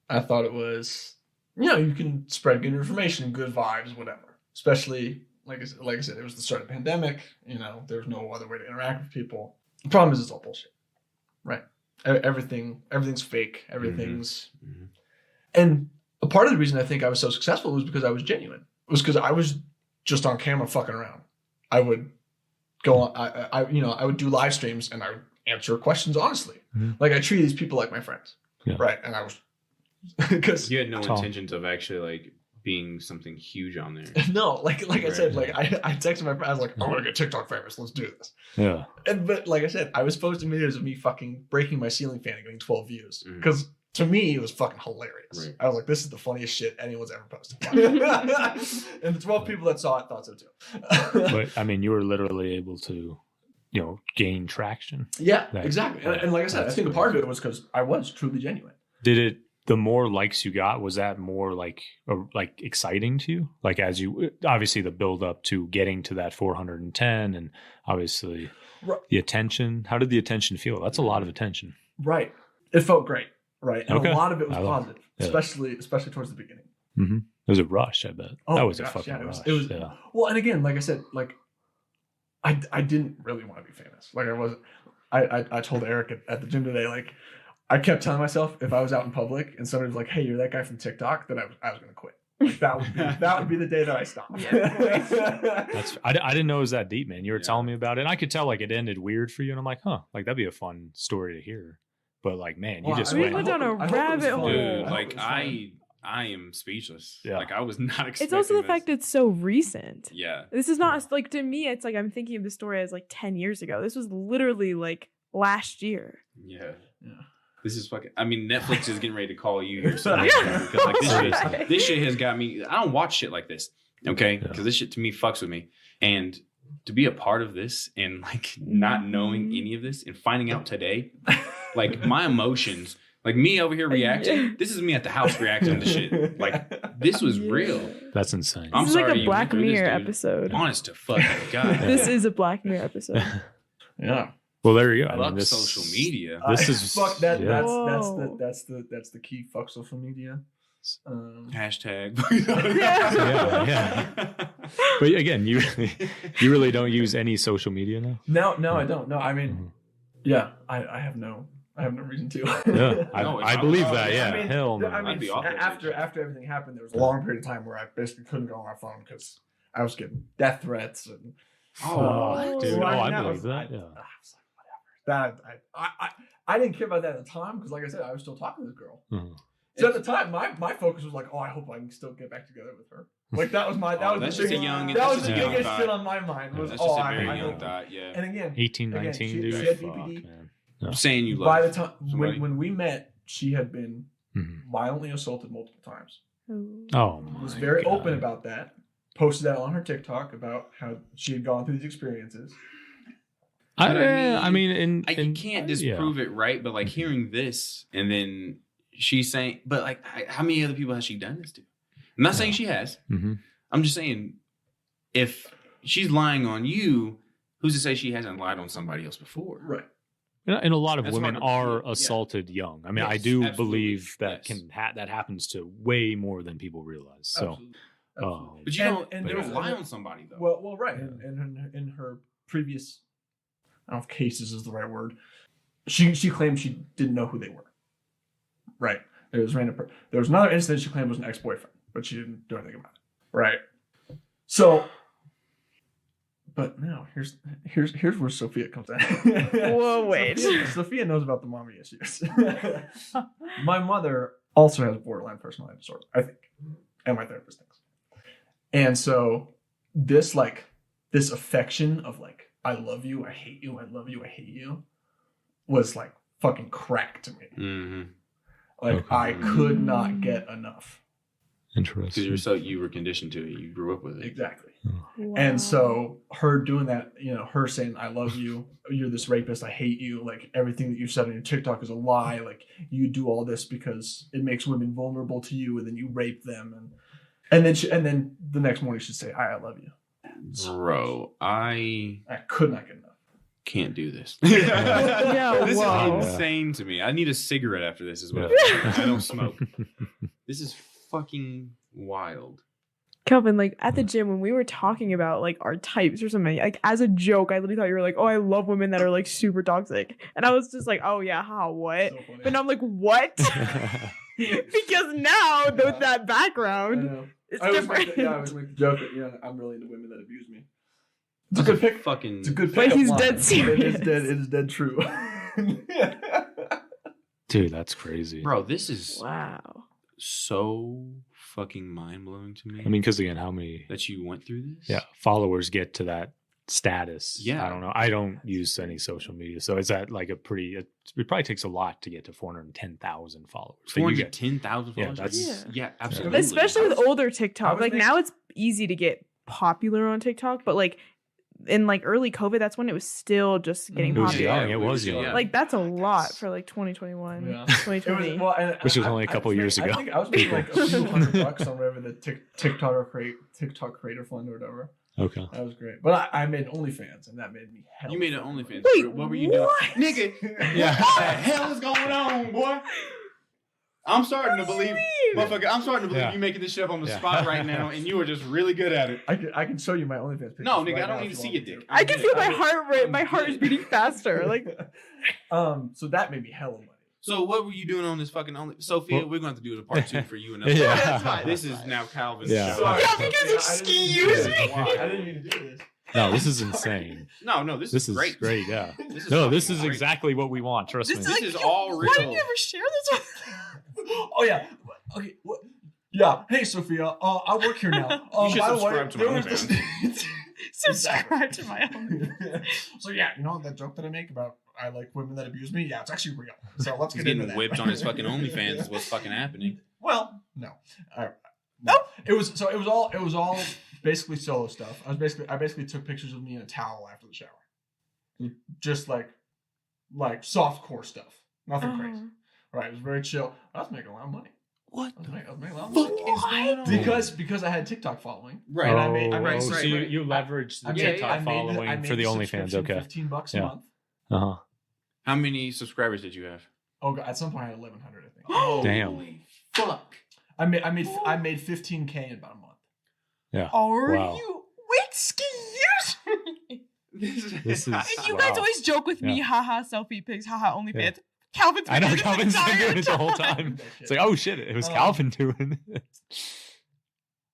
I thought it was, you can spread good information and good vibes, whatever. Especially like I said, it was the start of the pandemic. There's no other way to interact with people. The problem is it's all bullshit, right? Everything's fake. Everything's, and a part of the reason I think I was so successful was because I was genuine. It was because I was just on camera fucking around. I would go on, I would do live streams and I would answer questions honestly. Like I treated these people like my friends, right? And I was, because you had no intentions of actually like being something huge on there. No, like I said, like I texted my friend, I was like, I want to get TikTok famous. Let's do this. Yeah. But like I said, I was posting videos of me fucking breaking my ceiling fan and getting 12 views. Because to me, it was fucking hilarious. Right. I was like, this is the funniest shit anyone's ever posted. And the 12 people that saw it thought so too. But I mean, you were literally able to gain traction. Yeah, That- exactly. And like I said, I that's think a part of it was because I was truly genuine. The more likes you got, was that more like exciting to you? Like as you, obviously the build up to getting to that 410 and obviously Right. the attention. How did the attention feel? That's a lot of attention. Right. It felt great. Right. And Okay. a lot of it was I love positive, it. Yeah. especially towards the beginning. Mm-hmm. It was a rush, I bet. Oh that my was a gosh, fucking yeah, rush. it was yeah. well, and again, like I said, like I didn't really want to be famous. Like I wasn't. I told Eric at the gym today, like I kept telling myself if I was out in public and somebody was like, "Hey, you're that guy from TikTok," then I was gonna quit. Like that would be the day that I stopped. I didn't know it was that deep, man. You were Yeah. telling me about it, and I could tell like it ended weird for you, and I'm like, huh, like that'd be a fun story to hear. But like, man, you Well, just I mean, We went. went down a I hope it was rabbit fun. hole. Dude, I hope like it was fun. I am speechless. Yeah. Like I was not expecting. It's also the fact this. it's so recent. Yeah. This is not like, to me, it's like I'm thinking of the story as like 10 years ago. This was literally like last year. Yeah. Yeah. This is fucking. I mean, Netflix is getting ready to call you here soon. Yeah. Because like Seriously. this shit has got me. I don't watch shit like this. Okay, Yeah. because this shit to me fucks with me. And to be a part of this and like not knowing any of this and finding out today, like my emotions, like me over here reacting. This is me at the house reacting to shit. Like this was Yeah. real. That's insane. I'm This is like sorry a you Black went through this, Mirror dude. episode. Honest to fucking God. This is a Black Mirror episode. Yeah. Well, there you go. Fuck social media. This is fuck that. yeah. Whoa. That's the key. Fuck social media. Hashtag. Yeah. But again, you really don't use any social media now. No, I don't. No, I mean, Mhm. yeah, I have no reason to. Yeah, No, I if I believe was- that. Yeah, I mean, hell no. I mean, I'd be awful. after everything happened, there was a long period of time where I basically couldn't go on my phone because I was getting death threats and. Oh, dude. So Oh, I mean, believe that. I Yeah. was like, whatever. I didn't care about that at the time because, like I said, I was still talking to this girl. Mhm. So at the time, my focus was like, oh, I hope I can still get back together with her. Like that was my That's the just a biggest, young. that That's was just the a young biggest thought. shit on my mind was That's just a I very young hope. thought. Yeah. And again, 18, Again, 19, she dude. had Fuck, BPD. man. I'm saying you love. by the time somebody. when we met, she had been Mhm. violently assaulted multiple times. Oh, Was my very God. open about that. Posted that on her TikTok about how she had gone through these experiences. I mean, You can't disprove it, right? But like hearing this, and then she's saying, but like, how many other people has she done this to? I'm not saying she has. hmm I'm just saying, if she's lying on you, who's to say she hasn't lied on somebody else before? Right. And a lot of That's women hard to are believe, yeah. assaulted young. I mean, I Yes, do absolutely. believe that Yes. that happens to way more than people realize. So, Absolutely. Absolutely. But you And- don't. and you there don't was- lie on somebody though. Well, right. In her previous, I don't know if cases is the right word. She claimed she didn't know who they were. Right. There was there was another incident she claimed was an ex-boyfriend, but she didn't do anything about it. Right. So, but now here's where Sophia comes in. Whoa, wait. Sophia knows about the mommy issues. My mother also has borderline personality disorder, I think, and my therapist thinks. And so this affection of like, I love you, I hate you, I love you, I hate you, was like fucking crack to me. Mm-hmm. Like Okay. I could not get enough. interesting. Because you were conditioned to it. You grew up with it. Exactly. Wow. And so her doing that, her saying, I love you, you're this rapist, I hate you, like everything that you said on your TikTok is a lie, like you do all this because it makes women vulnerable to you and then you rape them and then the next morning she'd say, I love you. Bro, I I could not get enough. can't do this. Yeah, This whoa. is insane to me. I need a cigarette after this as well. I don't smoke. This is fucking wild. Kelvin, like at the gym when we were talking about like our types or something, like as a joke, I literally thought you were like, oh, I love women that are like super toxic. And I was just like, oh yeah, how, what? So funny. But now I'm like, what? Because now with that I background, know. it's I always different. make I always make the joke that I'm really into women that abuse me. It's a good pick. Fucking. It's a good But pick. he's dead serious. It is dead true. Dude, that's crazy. Bro, this is Wow. so fucking mind blowing to me. I mean, because again, how many that you went through this. followers get to that status? Yeah. I don't know. I don't use any social media, so is that like it probably takes a lot to get to 410,000 followers. So you get 410,000 Yeah, followers. that's- yeah, absolutely. Especially with older TikTok. was Like making- now it's easy to get popular on TikTok, but like in like early COVID, that's when it was still just getting It was popular. young. It was young. Yeah. Like that's a lot for like 2021, Yeah. 2020. Which was only a couple years ago. I think I was making like a few $100 on whatever the TikTok creator fund or whatever. Okay. That was great. But I made OnlyFans, and that made me hell. You made an OnlyFans. Wait, What were you doing? what? Nigga, Yeah. what the hell is going on, boy? I'm starting to believe, motherfucker, I'm starting to believe Yeah. you making this shit up on the Yeah. spot right now, and you are just really good at it. I can show you my OnlyFans picture. No, nigga, I don't need to see your dick. I can feel my heart rate. My heart is beating faster. Like So that made me hella money. So what were you doing on this fucking only? Sophia, Well- we're going to have to do a part 2 for you and us. Yeah. That's fine. This is now Calvin's Yeah. show. Sorry, Yeah, Sophia, because I didn't excuse mean to do this. me. I didn't mean to do this. No, this is insane. No, this is great. Yeah. This is No, fucking this is great. exactly what we want. Trust me. This is all Why did real. you ever share this with Oh yeah. Okay. What? Yeah. Hey, Sophia. I work here now. You should by the way, subscribe to my there was OnlyFans. Subscribe to my own. So yeah, you know that joke that I make about I like women that abuse me? Yeah, it's actually real. So let's He's get into getting that. whipped on his fucking OnlyFans is what's fucking happening. Well, no. No. It was all basically solo stuff. I basically took pictures of me in a towel after the shower. Just like soft core stuff. Nothing crazy. Right. It was very chill. I was making a lot of money. What? I was making a lot of Fuck money. is going on? Because I had TikTok following. Right. And I made- right, so right, you, right. you leveraged the I made- TikTok I made following for the OnlyFans. subscription Okay. $15 Yeah. a month. Uh-huh. How many subscribers did you have? Oh god, at some point I had 1,100, I think. Damn. Holy fuck. I made $15K in about a month. Yeah. Are Wow. you? Excuse me. This is And you wow. guys always joke with me, Yeah. haha, selfie pics, haha, OnlyFans. Calvin's I know been doing Calvin's this been doing it the whole entire time. It's like, oh shit, it was Calvin doing it.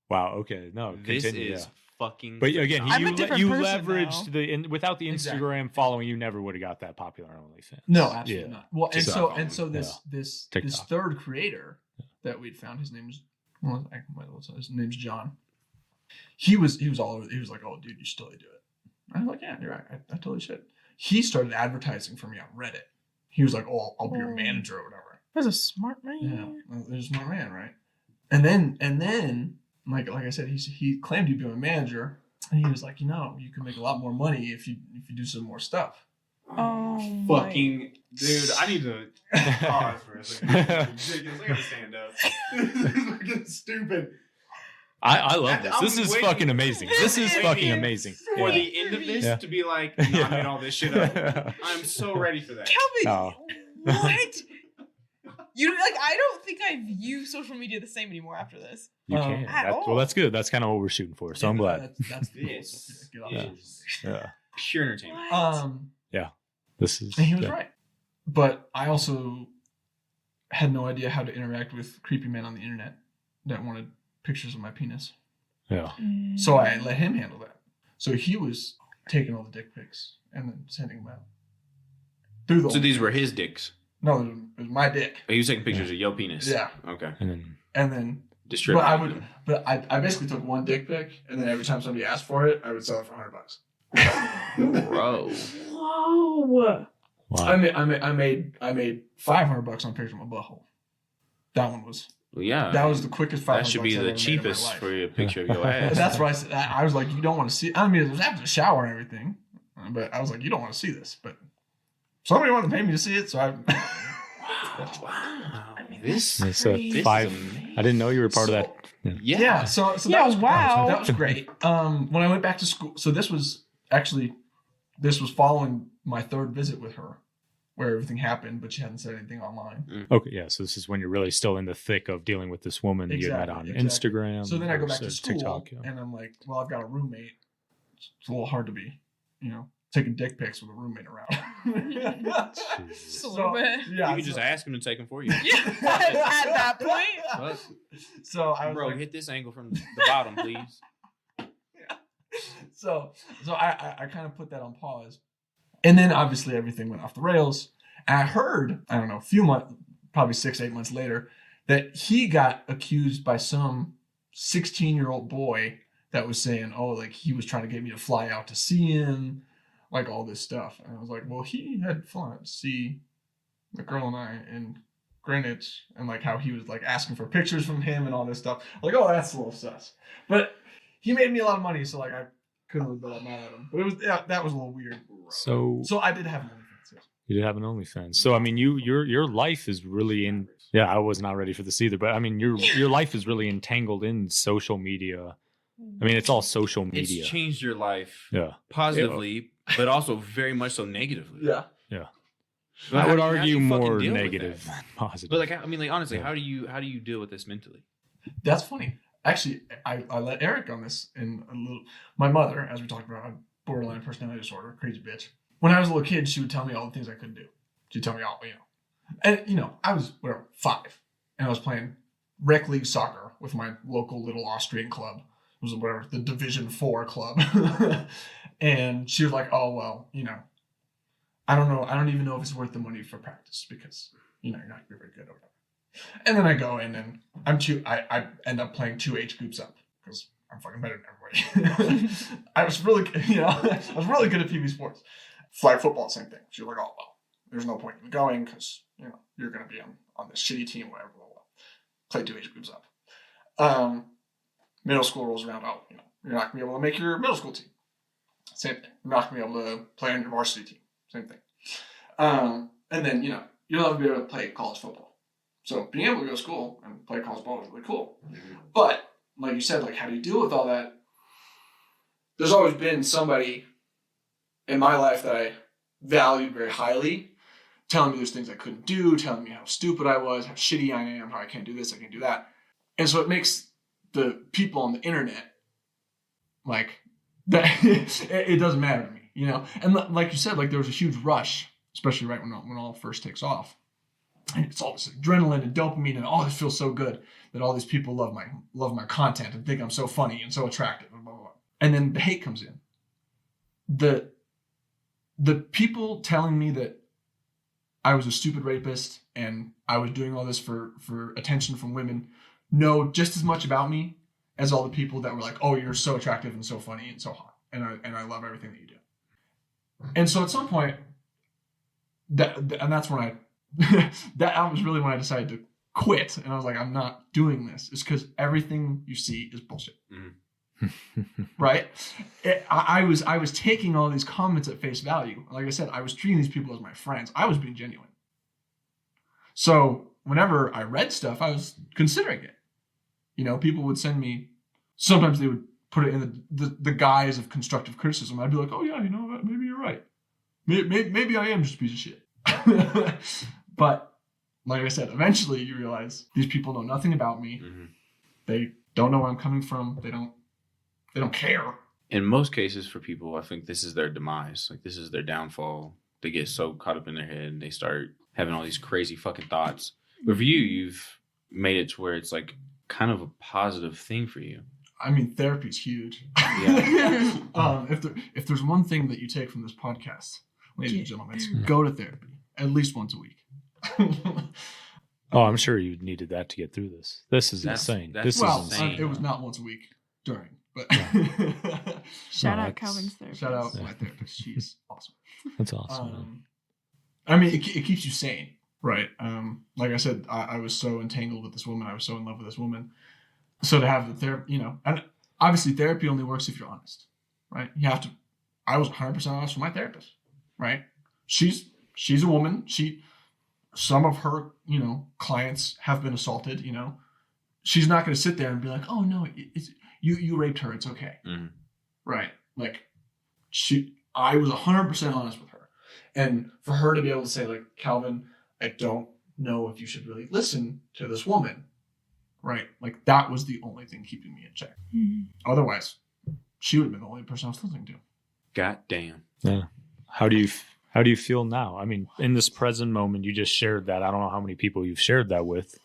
Wow. Okay. No. This Continue. is Yeah. fucking. But again, I'm a different you person leveraged now. the without the Instagram Exactly. following, you never would have got that popular on OnlyFans. No, absolutely Yeah. not. Well, and Just so not and so following. this TikTok. third creator that we'd found, his name's his name's John. He was all over. He was like, "Oh, dude, you should totally do it." I was like, "Yeah, you're right. I totally should." He started advertising for me on Reddit. He was like, "Oh, I'll be your manager or whatever." That's a smart man. Yeah, there's my man, right? And then, like I said, he claimed he'd be my manager, and he was like, you can make a lot more money if you do some more stuff. Oh my. Fucking dude, I need to pause for a second. This is ridiculous. I gotta stand up. This is fucking stupid. I love this. I'm This is waiting- fucking amazing. This is waiting fucking amazing. For Yeah. the end of this Yeah. to be like, no, I made all this shit up. I'm so ready for that. Calvin, Oh. what? You like? I don't think I view social media the same anymore after this. You can. At all. Well, that's good. That's kind of what we're shooting for. So I'm glad. That's the goal. This Get off Yeah. is Yeah. pure entertainment. This is. And he was yeah. right. But I also had no idea how to interact with creepy men on the internet that wanted pictures of my penis. Yeah. So I let him handle that. So he was taking all the dick pics and then sending them out. Through the So these were his dicks. No, it was my dick. He was taking pictures of your penis. Yeah. Okay. And then Distributing. I basically took one dick pic, and then every time somebody asked for it, I would sell it for $100. Bro. Whoa. wow. I made $500 on a picture of my butthole. That one was Well, yeah. that was the quickest $500. That should be I've the ever made in my cheapest life. for a picture of your ass. But that's why I was like, you don't want to see. I mean, it was after the shower and everything, but I was like, you don't want to see this. But somebody wanted to pay me to see it, so I. Wow. I mean, This. that's It's a crazy. five. amazing. I didn't know you were part of that. Yeah. Yeah, so Yeah, that was wow. that was great. When I went back to school, so this was following my third visit with her, where everything happened, but she hadn't said anything online. Okay, yeah. So this is when you're really still in the thick of dealing with this woman you met on Exactly. Instagram. So then I go or back to school, TikTok. Yeah. and I'm like, well, I've got a roommate. It's a little hard to be, taking dick pics with a roommate around. Just a little bit. Yeah, You could just ask him to take them for you. Yeah, at that point. What? So I was Bro, like, hit this angle from the bottom, please. so I kind of put that on pause, and then obviously everything went off the rails. And I heard, I don't know, a few months, probably 6-8 months later, that he got accused by some 16-year-old boy that was saying, oh, like he was trying to get me to fly out to see him, like all this stuff. And I was like, well, he had flown to see the girl and I in Greenwich, and like how he was like asking for pictures from him and all this stuff. Like, oh, that's a little sus. But he made me a lot of money, so like couldn't really bet mad at him. But it was that was a little weird. So I did have an OnlyFans. Yes. you did have an OnlyFans. So I mean, your life is really in. Yeah, I was not ready for this either. But I mean, your life is really entangled in social media. I mean, it's all social media. It's changed your life Yeah. positively, but also very much so negatively. Yeah. But I would how do argue you fucking more deal with negative that? than positive. But like, I mean, like honestly, Yeah. how do you deal with this mentally? That's funny. Actually, I let Eric on this in a little. My mother, as we talked about, had borderline personality disorder, crazy bitch. When I was a little kid, she would tell me all the things I couldn't do. She'd tell me all, and I was 5, and I was playing rec league soccer with my local little Austrian club. It was the Division 4 club, and she was like, "Oh well, I don't know. I don't even know if it's worth the money for practice because you're not gonna be very good or whatever." And then I go in and I end up playing 2 age groups up because I'm fucking better than everybody. I was really good at PB sports. Flag football, same thing. She was like, "Oh well, there's no point in going because you're gonna be on this shitty team, whatever." Blah, blah, blah. Play 2 age groups up. Middle school rolls around. Oh, you're not gonna be able to make your middle school team. Same thing. You're not gonna be able to play on your varsity team. Same thing. And then you're not gonna be able to play college football. So being able to go to school and play college ball is really cool. But like you said, like how do you deal with all that? There's always been somebody in my life that I valued very highly, telling me there's things I couldn't do, telling me how stupid I was, how shitty I am, how I can't do this, I can't do that. And so it makes the people on the internet like that it doesn't matter to me, And like you said, like there was a huge rush, especially right when all first takes off. And it's all this adrenaline and dopamine and this feels so good that all these people love my content and think I'm so funny and so attractive and blah, blah, blah. And then the hate comes in. The people telling me that I was a stupid rapist and I was doing all this for attention from women know just as much about me as all the people that were like, "Oh, you're so attractive and so funny and so hot and I love everything that you do." And so at some point, that's when that was really when I decided to quit, and I was like, I'm not doing this. It's because everything you see is bullshit, right? I was taking all these comments at face value. Like I said, I was treating these people as my friends. I was being genuine. So whenever I read stuff, I was considering it. People would send me. Sometimes they would put it in the guise of constructive criticism. I'd be like, "Oh yeah, maybe you're right. Maybe I am just a piece of shit." But like I said, eventually you realize these people know nothing about me. Mm-hmm. They don't know where I'm coming from. They don't care. In most cases for people, I think this is their demise. Like this is their downfall. They get so caught up in their head and they start having all these crazy fucking thoughts. But for you, you've made it to where it's like kind of a positive thing for you. I mean, therapy's huge. Yeah. If there's one thing that you take from this podcast, ladies and gentlemen, it's go to therapy at least once a week. Oh, I'm sure you needed that to get through this. This is insane. This is insane. It was not once a week during, but shout out Calvin's therapist. Shout out my therapist. She's awesome. That's awesome. I mean, it keeps you sane, right? Like I said, I was so entangled with this woman. I was so in love with this woman. So to have the therapy, and obviously therapy only works if you're honest, right? You have to. I was 100% honest with my therapist, right? She's a woman. Some of her, clients have been assaulted. She's not going to sit there and be like, "Oh no, you raped her. It's okay," right? Like, I was 100% honest with her, and for her to be able to say, like, "Calvin, I don't know if you should really listen to this woman," right? Like that was the only thing keeping me in check. Mm-hmm. Otherwise, she would have been the only person I was listening to. God damn. Yeah. How do you feel now? I mean, in this present moment, you just shared that. I don't know how many people you've shared that with.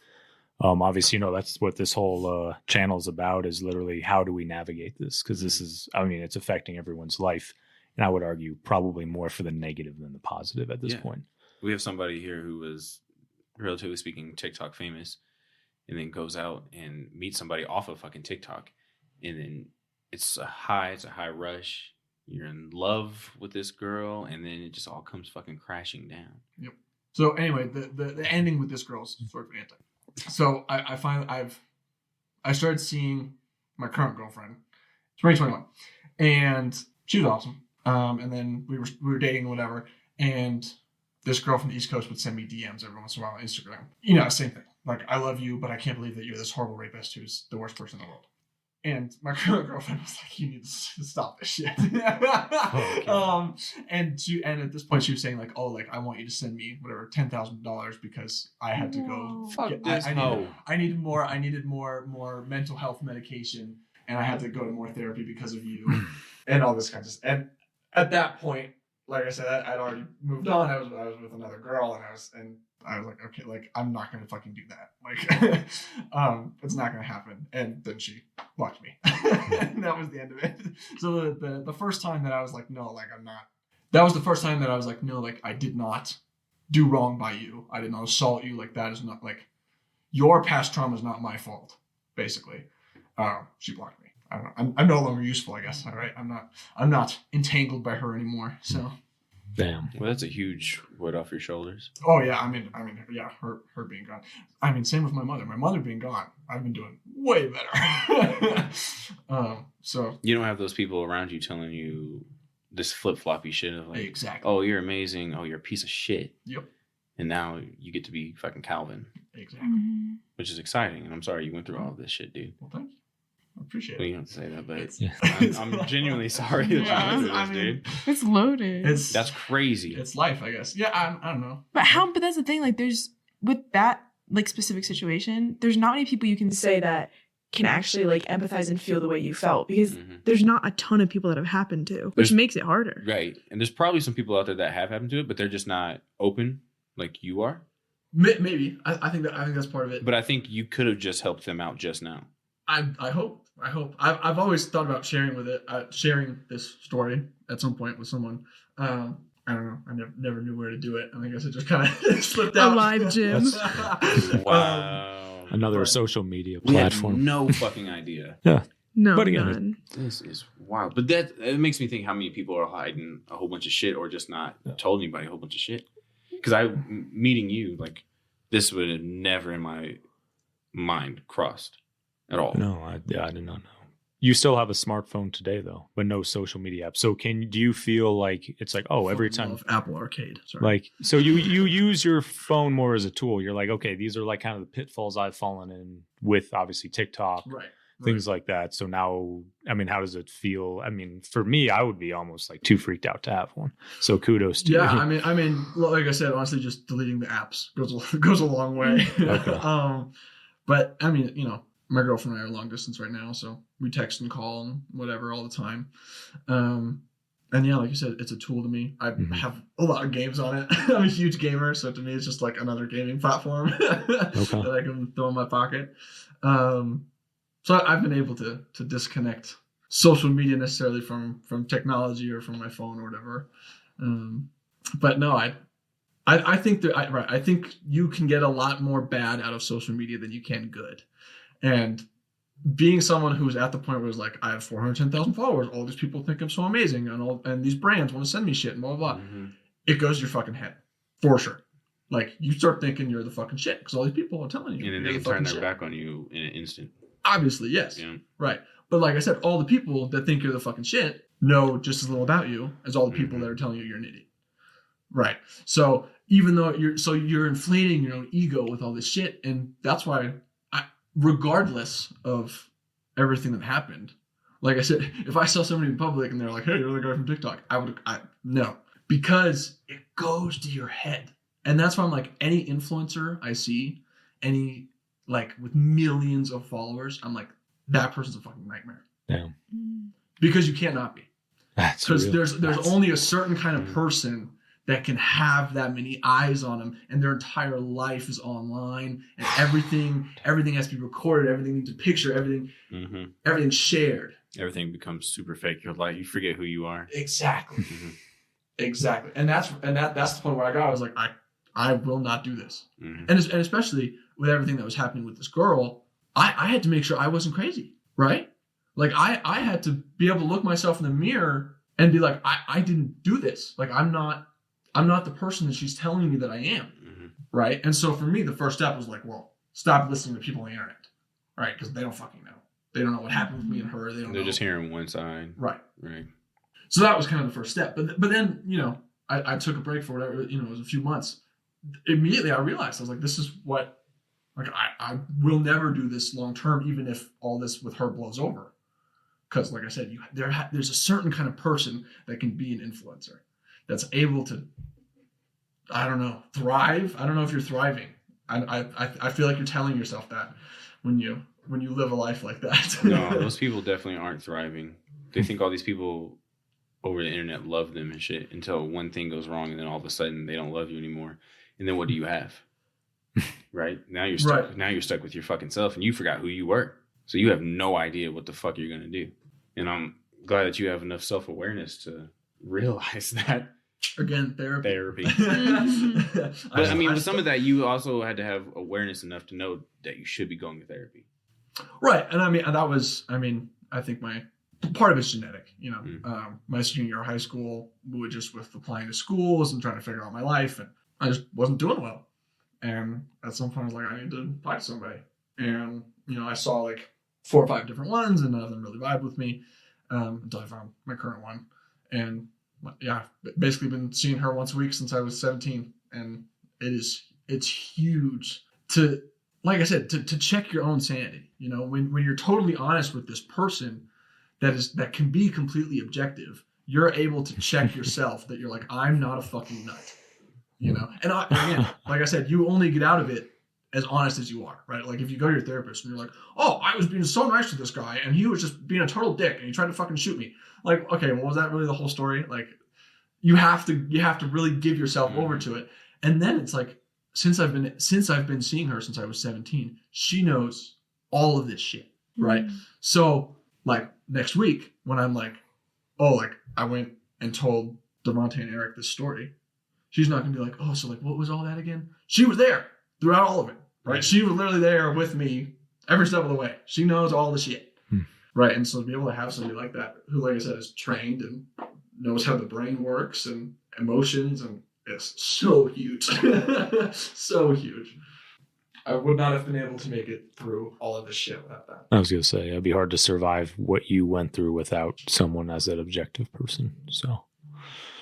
Obviously, that's what this whole channel is about, is literally how do we navigate this? Because this is, it's affecting everyone's life. And I would argue probably more for the negative than the positive at this point. We have somebody here who was, relatively speaking, TikTok famous, and then goes out and meets somebody off of fucking TikTok. And then it's a high rush. You're in love with this girl, and then it just all comes fucking crashing down. Yep. So anyway, the ending with this girl is sort of anti. So I find I started seeing my current girlfriend, 2021, and she was awesome. And then we were dating or whatever, and this girl from the East Coast would send me DMs every once in a while on Instagram. You know, same thing. Like, I love you, but I can't believe that you're this horrible rapist who's the worst person in the world. And my girlfriend was like, you need to stop this shit. And at this point she was saying like, oh, like, I want you to send me whatever $10,000 because I had to go. I needed more mental health medication, and I had to go to more therapy because of you, and all this kind of stuff. And at that point, like I said, I'd already moved on. I was with another girl, and I was like, okay, like, I'm not gonna fucking do that. Like, it's not gonna happen. And then she blocked me, and that was the end of it. So the first time that I was like, no, like, I'm not. That was the first time that I was like, no, like, I did not do wrong by you. I did not assault you. Like, that is not, like, your past trauma is not my fault. Basically, she blocked me. I don't know. I'm no longer useful, I guess. All right, I'm not entangled by her anymore. So. Damn. Well, that's a huge weight off your shoulders. Oh yeah, I mean, yeah, her being gone. I mean, same with my mother. My mother being gone, I've been doing way better. So you don't have those people around you telling you this flip floppy shit of like, exactly. Oh, you're amazing. Oh, you're a piece of shit. Yep. And now you get to be fucking Calvin. Exactly. Which is exciting. And I'm sorry you went through all of this shit, dude. Well, thank you. I appreciate Well, it. you don't have to say that, but Yeah. I'm genuinely sorry that you went through this, dude. It's loaded. That's crazy. It's life, I guess. Yeah, I don't know. But that's the thing, like, there's, with that, like, specific situation, there's not many people you can say that can actually, like, empathize and feel the way you felt, because there's not a ton of people that have happened to, which makes it harder. Right. And there's probably some people out there that have happened to it, but they're just not open like you are. Maybe. I think that's part of it. But I think you could have just helped them out just now. I hope. I've always thought about sharing this story at some point with someone. I don't know. I never knew where to do it, and I guess it just kind of slipped out. Live gyms. Wow. Another social media We had platform. no fucking idea. Yeah. No, But again, none. This is wild. But it makes me think how many people are hiding a whole bunch of shit or just not told anybody a whole bunch of shit. Because meeting you, like, this would have never in my mind crossed at all. No, I did not know. You still have a smartphone today, though, but no social media app. So do you feel like it's like, oh, every time Apple Arcade, sorry. like, so you use your phone more as a tool. You're like, okay, these are like kind of the pitfalls I've fallen in with, obviously TikTok, Right. things like that. So now, I mean, how does it feel? I mean, for me, I would be almost like too freaked out to have one. So kudos to you. Yeah, I mean, like I said, honestly, just deleting the apps goes a long way. Okay. But I mean, you know, my girlfriend and I are long distance right now, so we text and call and whatever all the time. And yeah, like you said, it's a tool to me. I have a lot of games on it. I'm a huge gamer, so to me, it's just like another gaming platform that I can throw in my pocket. So I've been able to disconnect social media necessarily from technology or from my phone or whatever. But no, I think I think you can get a lot more bad out of social media than you can good. And being someone who's at the point where it's like, I have 410,000 followers, all these people think I'm so amazing, and these brands want to send me shit and blah blah blah. It goes to your fucking head for sure. Like, you start thinking you're the fucking shit because all these people are telling you. And then they can turn their back on you in an instant. Obviously, yes. Yeah. Right. But like I said, all the people that think you're the fucking shit know just as little about you as all the people that are telling you you're an idiot. Right. So even though you're inflating your own ego with all this shit, and that's why, regardless of everything that happened, like I said, if I saw somebody in public and they're like, "Hey, you're the guy from TikTok," no, because it goes to your head, and that's why I'm like, any influencer I see, any like with millions of followers, I'm like, that person's a fucking nightmare. Damn. Because you can't not be. Because there's only a certain kind of person that can have that many eyes on them, and their entire life is online, and everything has to be recorded, everything needs a picture, everything's shared. Everything becomes super fake. You're like, you forget who you are. Exactly. Exactly. And that's the point where I was like, I will not do this. And especially with everything that was happening with this girl, I had to make sure I wasn't crazy, right? Like, I had to be able to look myself in the mirror and be like, I didn't do this. Like, I'm not the person that she's telling me that I am, right? And so for me, the first step was like, well, stop listening to people on the internet, right? Because they don't fucking know. They don't know what happened with me and her. They don't They're know. just hearing one side. Right. Right. So that was kind of the first step. But then, I took a break for whatever, it was a few months. Immediately I realized, I was like, this is what, like, I will never do this long term, even if all this with her blows over. Because, like I said, there's a certain kind of person that can be an influencer that's able to, I don't know, thrive. I don't know if you're thriving. I feel like you're telling yourself that when you live a life like that. No, those people definitely aren't thriving. They think all these people over the internet love them and shit until one thing goes wrong, and then all of a sudden they don't love you anymore. And then what do you have? Right? Now you're stuck. Right. Now you're stuck with your fucking self, and you forgot who you were. So you have no idea what the fuck you're gonna do. And I'm glad that you have enough self-awareness to realize that. Again, therapy. But I mean, with some of that, you also had to have awareness enough to know that you should be going to therapy. Right. And I think my part of it's genetic, my senior year of high school, with applying to schools and trying to figure out my life, and I just wasn't doing well. And at some point I was like, I need to talk to somebody. And, I saw like 4 or 5 different ones, and none of them really vibed with me, until I found my current one. And yeah, basically been seeing her once a week since I was 17. And it's huge to, like I said, to check your own sanity. When you're totally honest with this person that can be completely objective, you're able to check yourself that you're like, I'm not a fucking nut, And again, like I said, you only get out of it as honest as you are, right? Like if you go to your therapist and you're like, oh, I was being so nice to this guy and he was just being a total dick and he tried to fucking shoot me. Like, okay, well, was that really the whole story? Like, you have to really give yourself over to it. And then it's like, since I've been seeing her since I was 17, she knows all of this shit, right? So like next week when I'm like, oh, like I went and told Devontae and Eric this story, she's not gonna be like, oh, so like what was all that again? She was there throughout all of it, right? She was literally there with me every step of the way. She knows all the shit, right? And so to be able to have somebody like that who, like I said, is trained and knows how the brain works and emotions, and it's so huge. So huge. I would not have been able to make it through all of this shit without that. I was going to say, it'd be hard to survive what you went through without someone as that objective person. So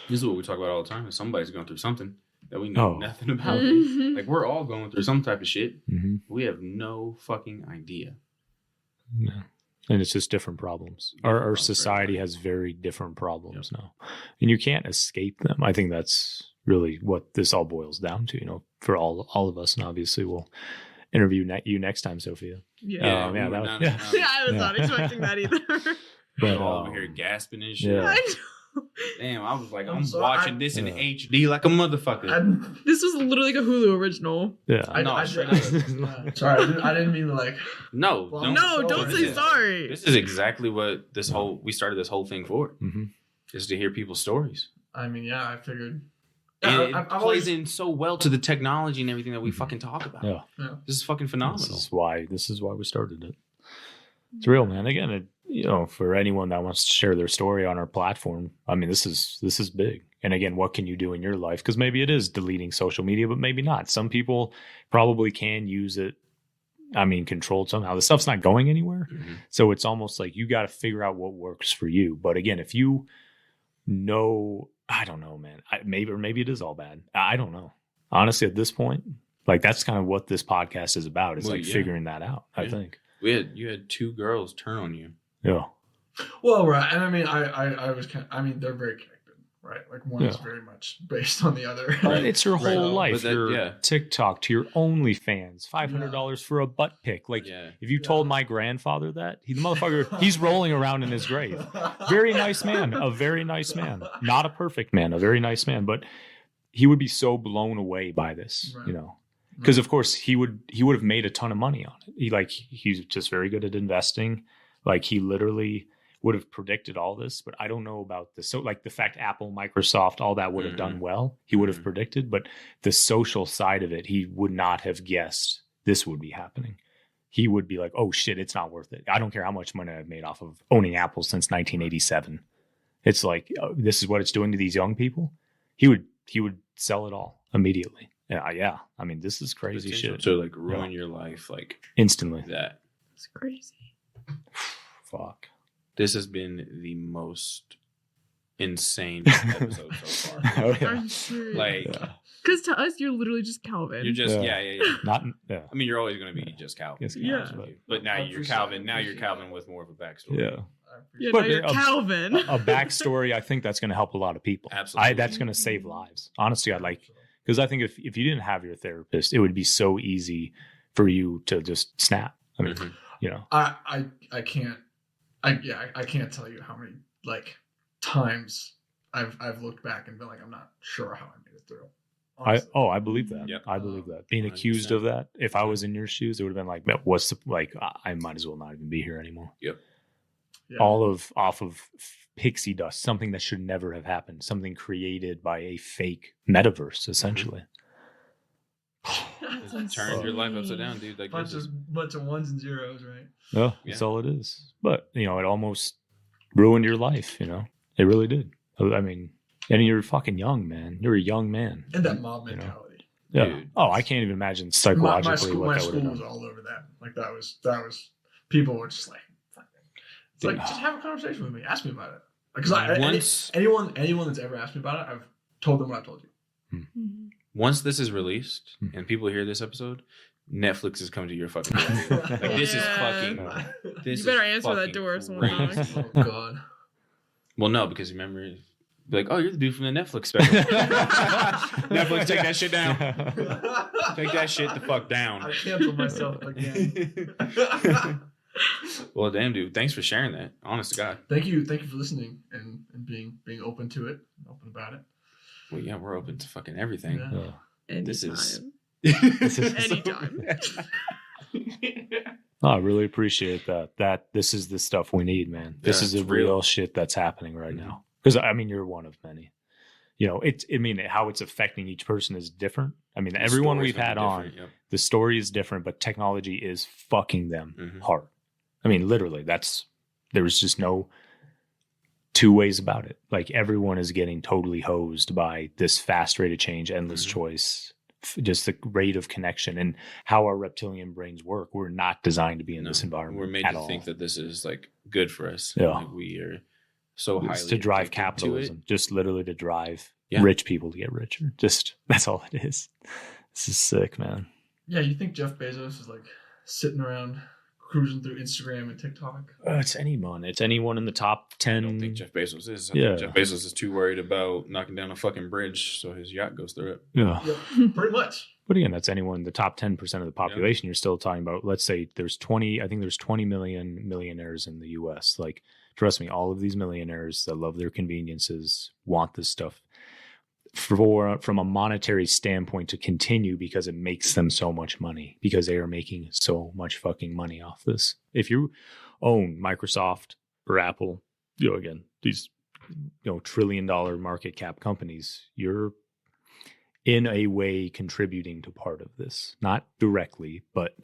this is what we talk about all the time. Is somebody's going through something that we know nothing about. Like we're all going through some type of shit. We have no fucking idea. No. And it's just different problems. Our society has very different problems now. And you can't escape them. I think that's really what this all boils down to, for all of us. And obviously we'll interview you next time, Sophia. Yeah. I was not expecting that either. But over here gasping and shit. Yeah. I know. Damn, I was like, I'm watching this in HD like a motherfucker. This was literally like a Hulu original. Yeah. Sorry, I didn't mean to like. No, don't say sorry. This is exactly what we started this whole thing for. Is to hear people's stories. I mean, yeah, I figured. And it plays in so well to the technology and everything that we fucking talk about. Yeah. This is fucking phenomenal. This is why we started it. It's real, man. Again, for anyone that wants to share their story on our platform, I mean, this is big. And again, what can you do in your life? Because maybe it is deleting social media, but maybe not. Some people probably can use it. I mean, controlled somehow. The stuff's not going anywhere. So it's almost like you got to figure out what works for you. But again, if you know, I don't know, man. Maybe it is all bad. I don't know. Honestly, at this point, like that's kind of what this podcast is about. It's figuring that out, I think. You had 2 girls turn on you. Yeah. Well, right, and I mean, I was they're very connected, right? Like one is very much based on the other. It's your whole life. That, your TikTok to your OnlyFans, $500 for a butt pic. Like if you told my grandfather that, the motherfucker, he's rolling around in his grave. Very nice man, a very nice man, not a perfect man, a very nice man, but he would be so blown away by this, because of course he would have made a ton of money on it. He's just very good at investing. Like he literally would have predicted all this, but I don't know about this. So like the fact Apple, Microsoft, all that would have done well, he would have predicted, but the social side of it, he would not have guessed this would be happening. He would be like, oh shit, it's not worth it. I don't care how much money I've made off of owning Apple since 1987. It's like, this is what it's doing to these young people. He would sell it all immediately. Yeah. I mean, this is crazy shit. To like ruin your life, like instantly. That. It's crazy. Fuck. This has been the most insane episode so far. Oh, yeah. I'm serious. Like, Because to us, you're literally just Calvin. you're just, Yeah. yeah. Not. Yeah. I mean, you're always going to be just Calvin. Yes, to be honest yeah. with you. But now I you're appreciate Calvin. it. Now you're Appreciate Calvin it. with more of a backstory. Yeah. Yeah, But now you're a- Calvin. A backstory. I think that's going to help a lot of people. Absolutely. That's going to save lives. Honestly, I'd like, because I think if you didn't have your therapist, it would be so easy for you to just snap. I mean, Mhm. you know. I can't I can't tell you how many like times I've looked back and been like, I'm not sure how I made it through. honestly. I believe that. Yep. I believe that. Being 100%. accused of that, if I was in your shoes, it would have been like, what's the, like, I might as well not even be here anymore. Yeah. Off of pixie dust, something that should never have happened, something created by a fake metaverse, essentially. It turns your life upside down, dude. Like, bunch this is- of ones and zeros, right? No, that's all it is. But, you know, it almost ruined your life, you know? It really did. I mean, and you're fucking young, man. You're a young man. And that mob You know. mentality. Yeah. Dude. Oh, I can't even imagine My psychologically school, what my that would school have was done. all over that. Like that was people were just like, it's like just have a conversation with me. Ask me about it. Because Once- anyone that's ever asked me about it, I've told them what I told you. Once this is released Hmm. and people hear this episode, Netflix is coming to your fucking door. Like, this is fucking. This You better is answer that fucking door if someone crazy. knocks. Oh god. Well, no, because remember, be like, oh, you're the dude from the Netflix special. Netflix, take that shit down. Take that shit the fuck I down. canceled myself again. Well, damn, dude. Thanks for sharing that. Honest to God. Thank you for listening and being open to it, open about it. Well, yeah, we're open to fucking everything. Yeah. Yeah. This is- Anytime. Oh, I really appreciate that this is the stuff we need, man. This Yeah, is the it's real real. shit that's happening right Mhm. now. Because I mean, you're one of many. You know, how it's affecting each person is different. I mean, The everyone story's we've gonna had be on, different, yep. the story is different, but technology is fucking them Mhm. hard. I mean, literally, there's just no two ways about it. Like, everyone is getting totally hosed by this fast rate of change, endless Mhm. choice, just the rate of connection and how our reptilian brains work. We're not designed to be in No, this environment. We're made at to all. think that this is like good for us. Yeah. Like, we are so highly It's to drive addicted capitalism, just literally to drive Yeah. rich people to get richer. Just that's all it is. This is sick, man. Yeah, you think Jeff Bezos is like sitting around cruising through Instagram and TikTok? It's anyone. It's anyone in the top to it. I don't 10. think Jeff Bezos is. I Yeah. think Jeff Bezos is too worried about knocking down a fucking bridge so his yacht goes through it. Yeah. Yep, pretty much. But again, that's anyone, the top 10% of the population. You're still talking about, let's say there's 20 million millionaires in the US. Like, trust me, all of these millionaires that love their conveniences want this stuff from a monetary standpoint to continue because it makes them so much money, because they are making so much fucking money off this. If you own Microsoft or Apple, you know, again, these, you know, $1 trillion market cap companies, you're in a way contributing to part of this, not directly, but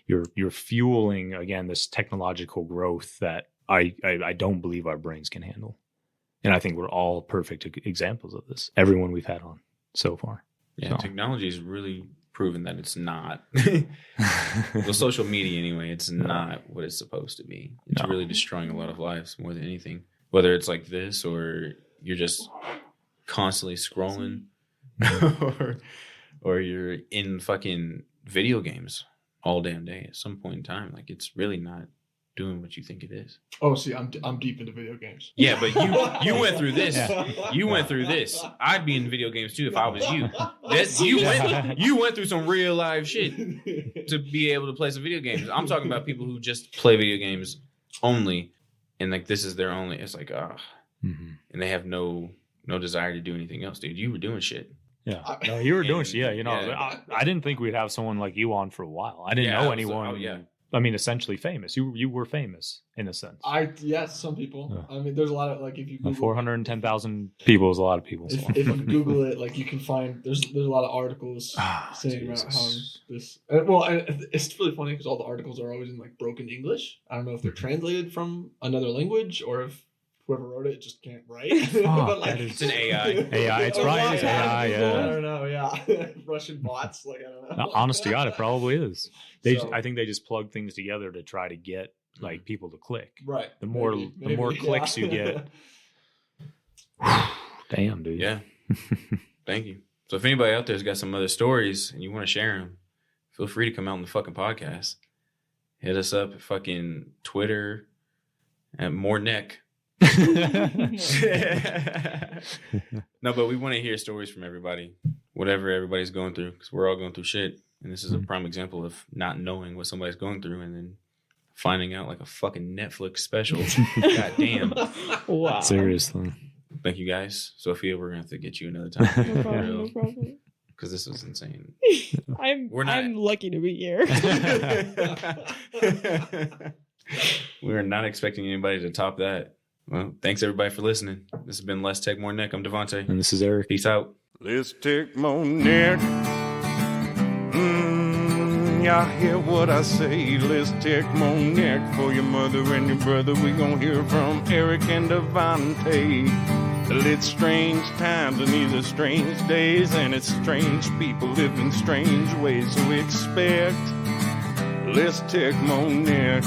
you're fueling, again, this technological growth that I don't believe our brains can handle. And I think we're all perfect examples of this. Everyone we've had on so far. Yeah, So. technology has really proven that it's not. Well, social media anyway, it's not what it's supposed to be. It's No. really destroying a lot of lives more than anything. Whether it's like this or you're just constantly scrolling or you're in fucking video games all damn day at some point in time. Like, it's really not doing what you think it is. Oh, see, I'm deep into video games. Yeah, but you went through this. Yeah. You went through this. I'd be in video games too if I was you. You went through some real life shit to be able to play some video games. I'm talking about people who just play video games only, and like this is their only. It's like Mhm. and they have no desire to do anything else, dude. You were doing shit. Yeah. No, you were doing shit. Yeah, you know, Yeah. I didn't think we'd have someone like you on for a while. I didn't Yeah, I know was like, anyone. oh, yeah. I mean, essentially famous. You were famous in a sense. Yes, some people. Yeah. I mean, there's a lot of like if you Google, 410,000 people is a lot of people. So. if you Google it, like you can find there's a lot of articles saying about how Jesus. this. And it's really funny because all the articles are always in like broken English. I don't know if they're translated from another language or if whoever wrote it just can't write. But, like, that is- It's an AI. AI, it's probably it's AI, yeah. I don't know. Yeah, Russian bots. Like I don't know. Honest to God, it probably is. So- I think they just plug things together to try to get like people to click. Right. The more clicks you get. Damn, dude. Yeah. Thank you. So if anybody out there's got some other stories and you want to share them, feel free to come out on the fucking podcast. Hit us up at fucking Twitter at more neck. No, but we want to hear stories from everybody, whatever everybody's going through, because we're all going through shit. And this is a prime example of not knowing what somebody's going through and then finding out like a fucking Netflix special. God damn. Wow. Seriously. Thank you guys. Sophia, we're going to have to get you another time. No problem. No problem. Because this was insane. I'm lucky to be here. We're not expecting anybody to top that. Well, thanks everybody for listening. This has been Less Tech More Neck. I'm Devontae. And this is Eric. Peace out. Let's take more neck. Y'all hear what I say? Let's take more neck for your mother and your brother. We gon' hear from Eric and Devontae. It's strange times and these are strange days, and it's strange people living strange ways. So expect Let's take more neck.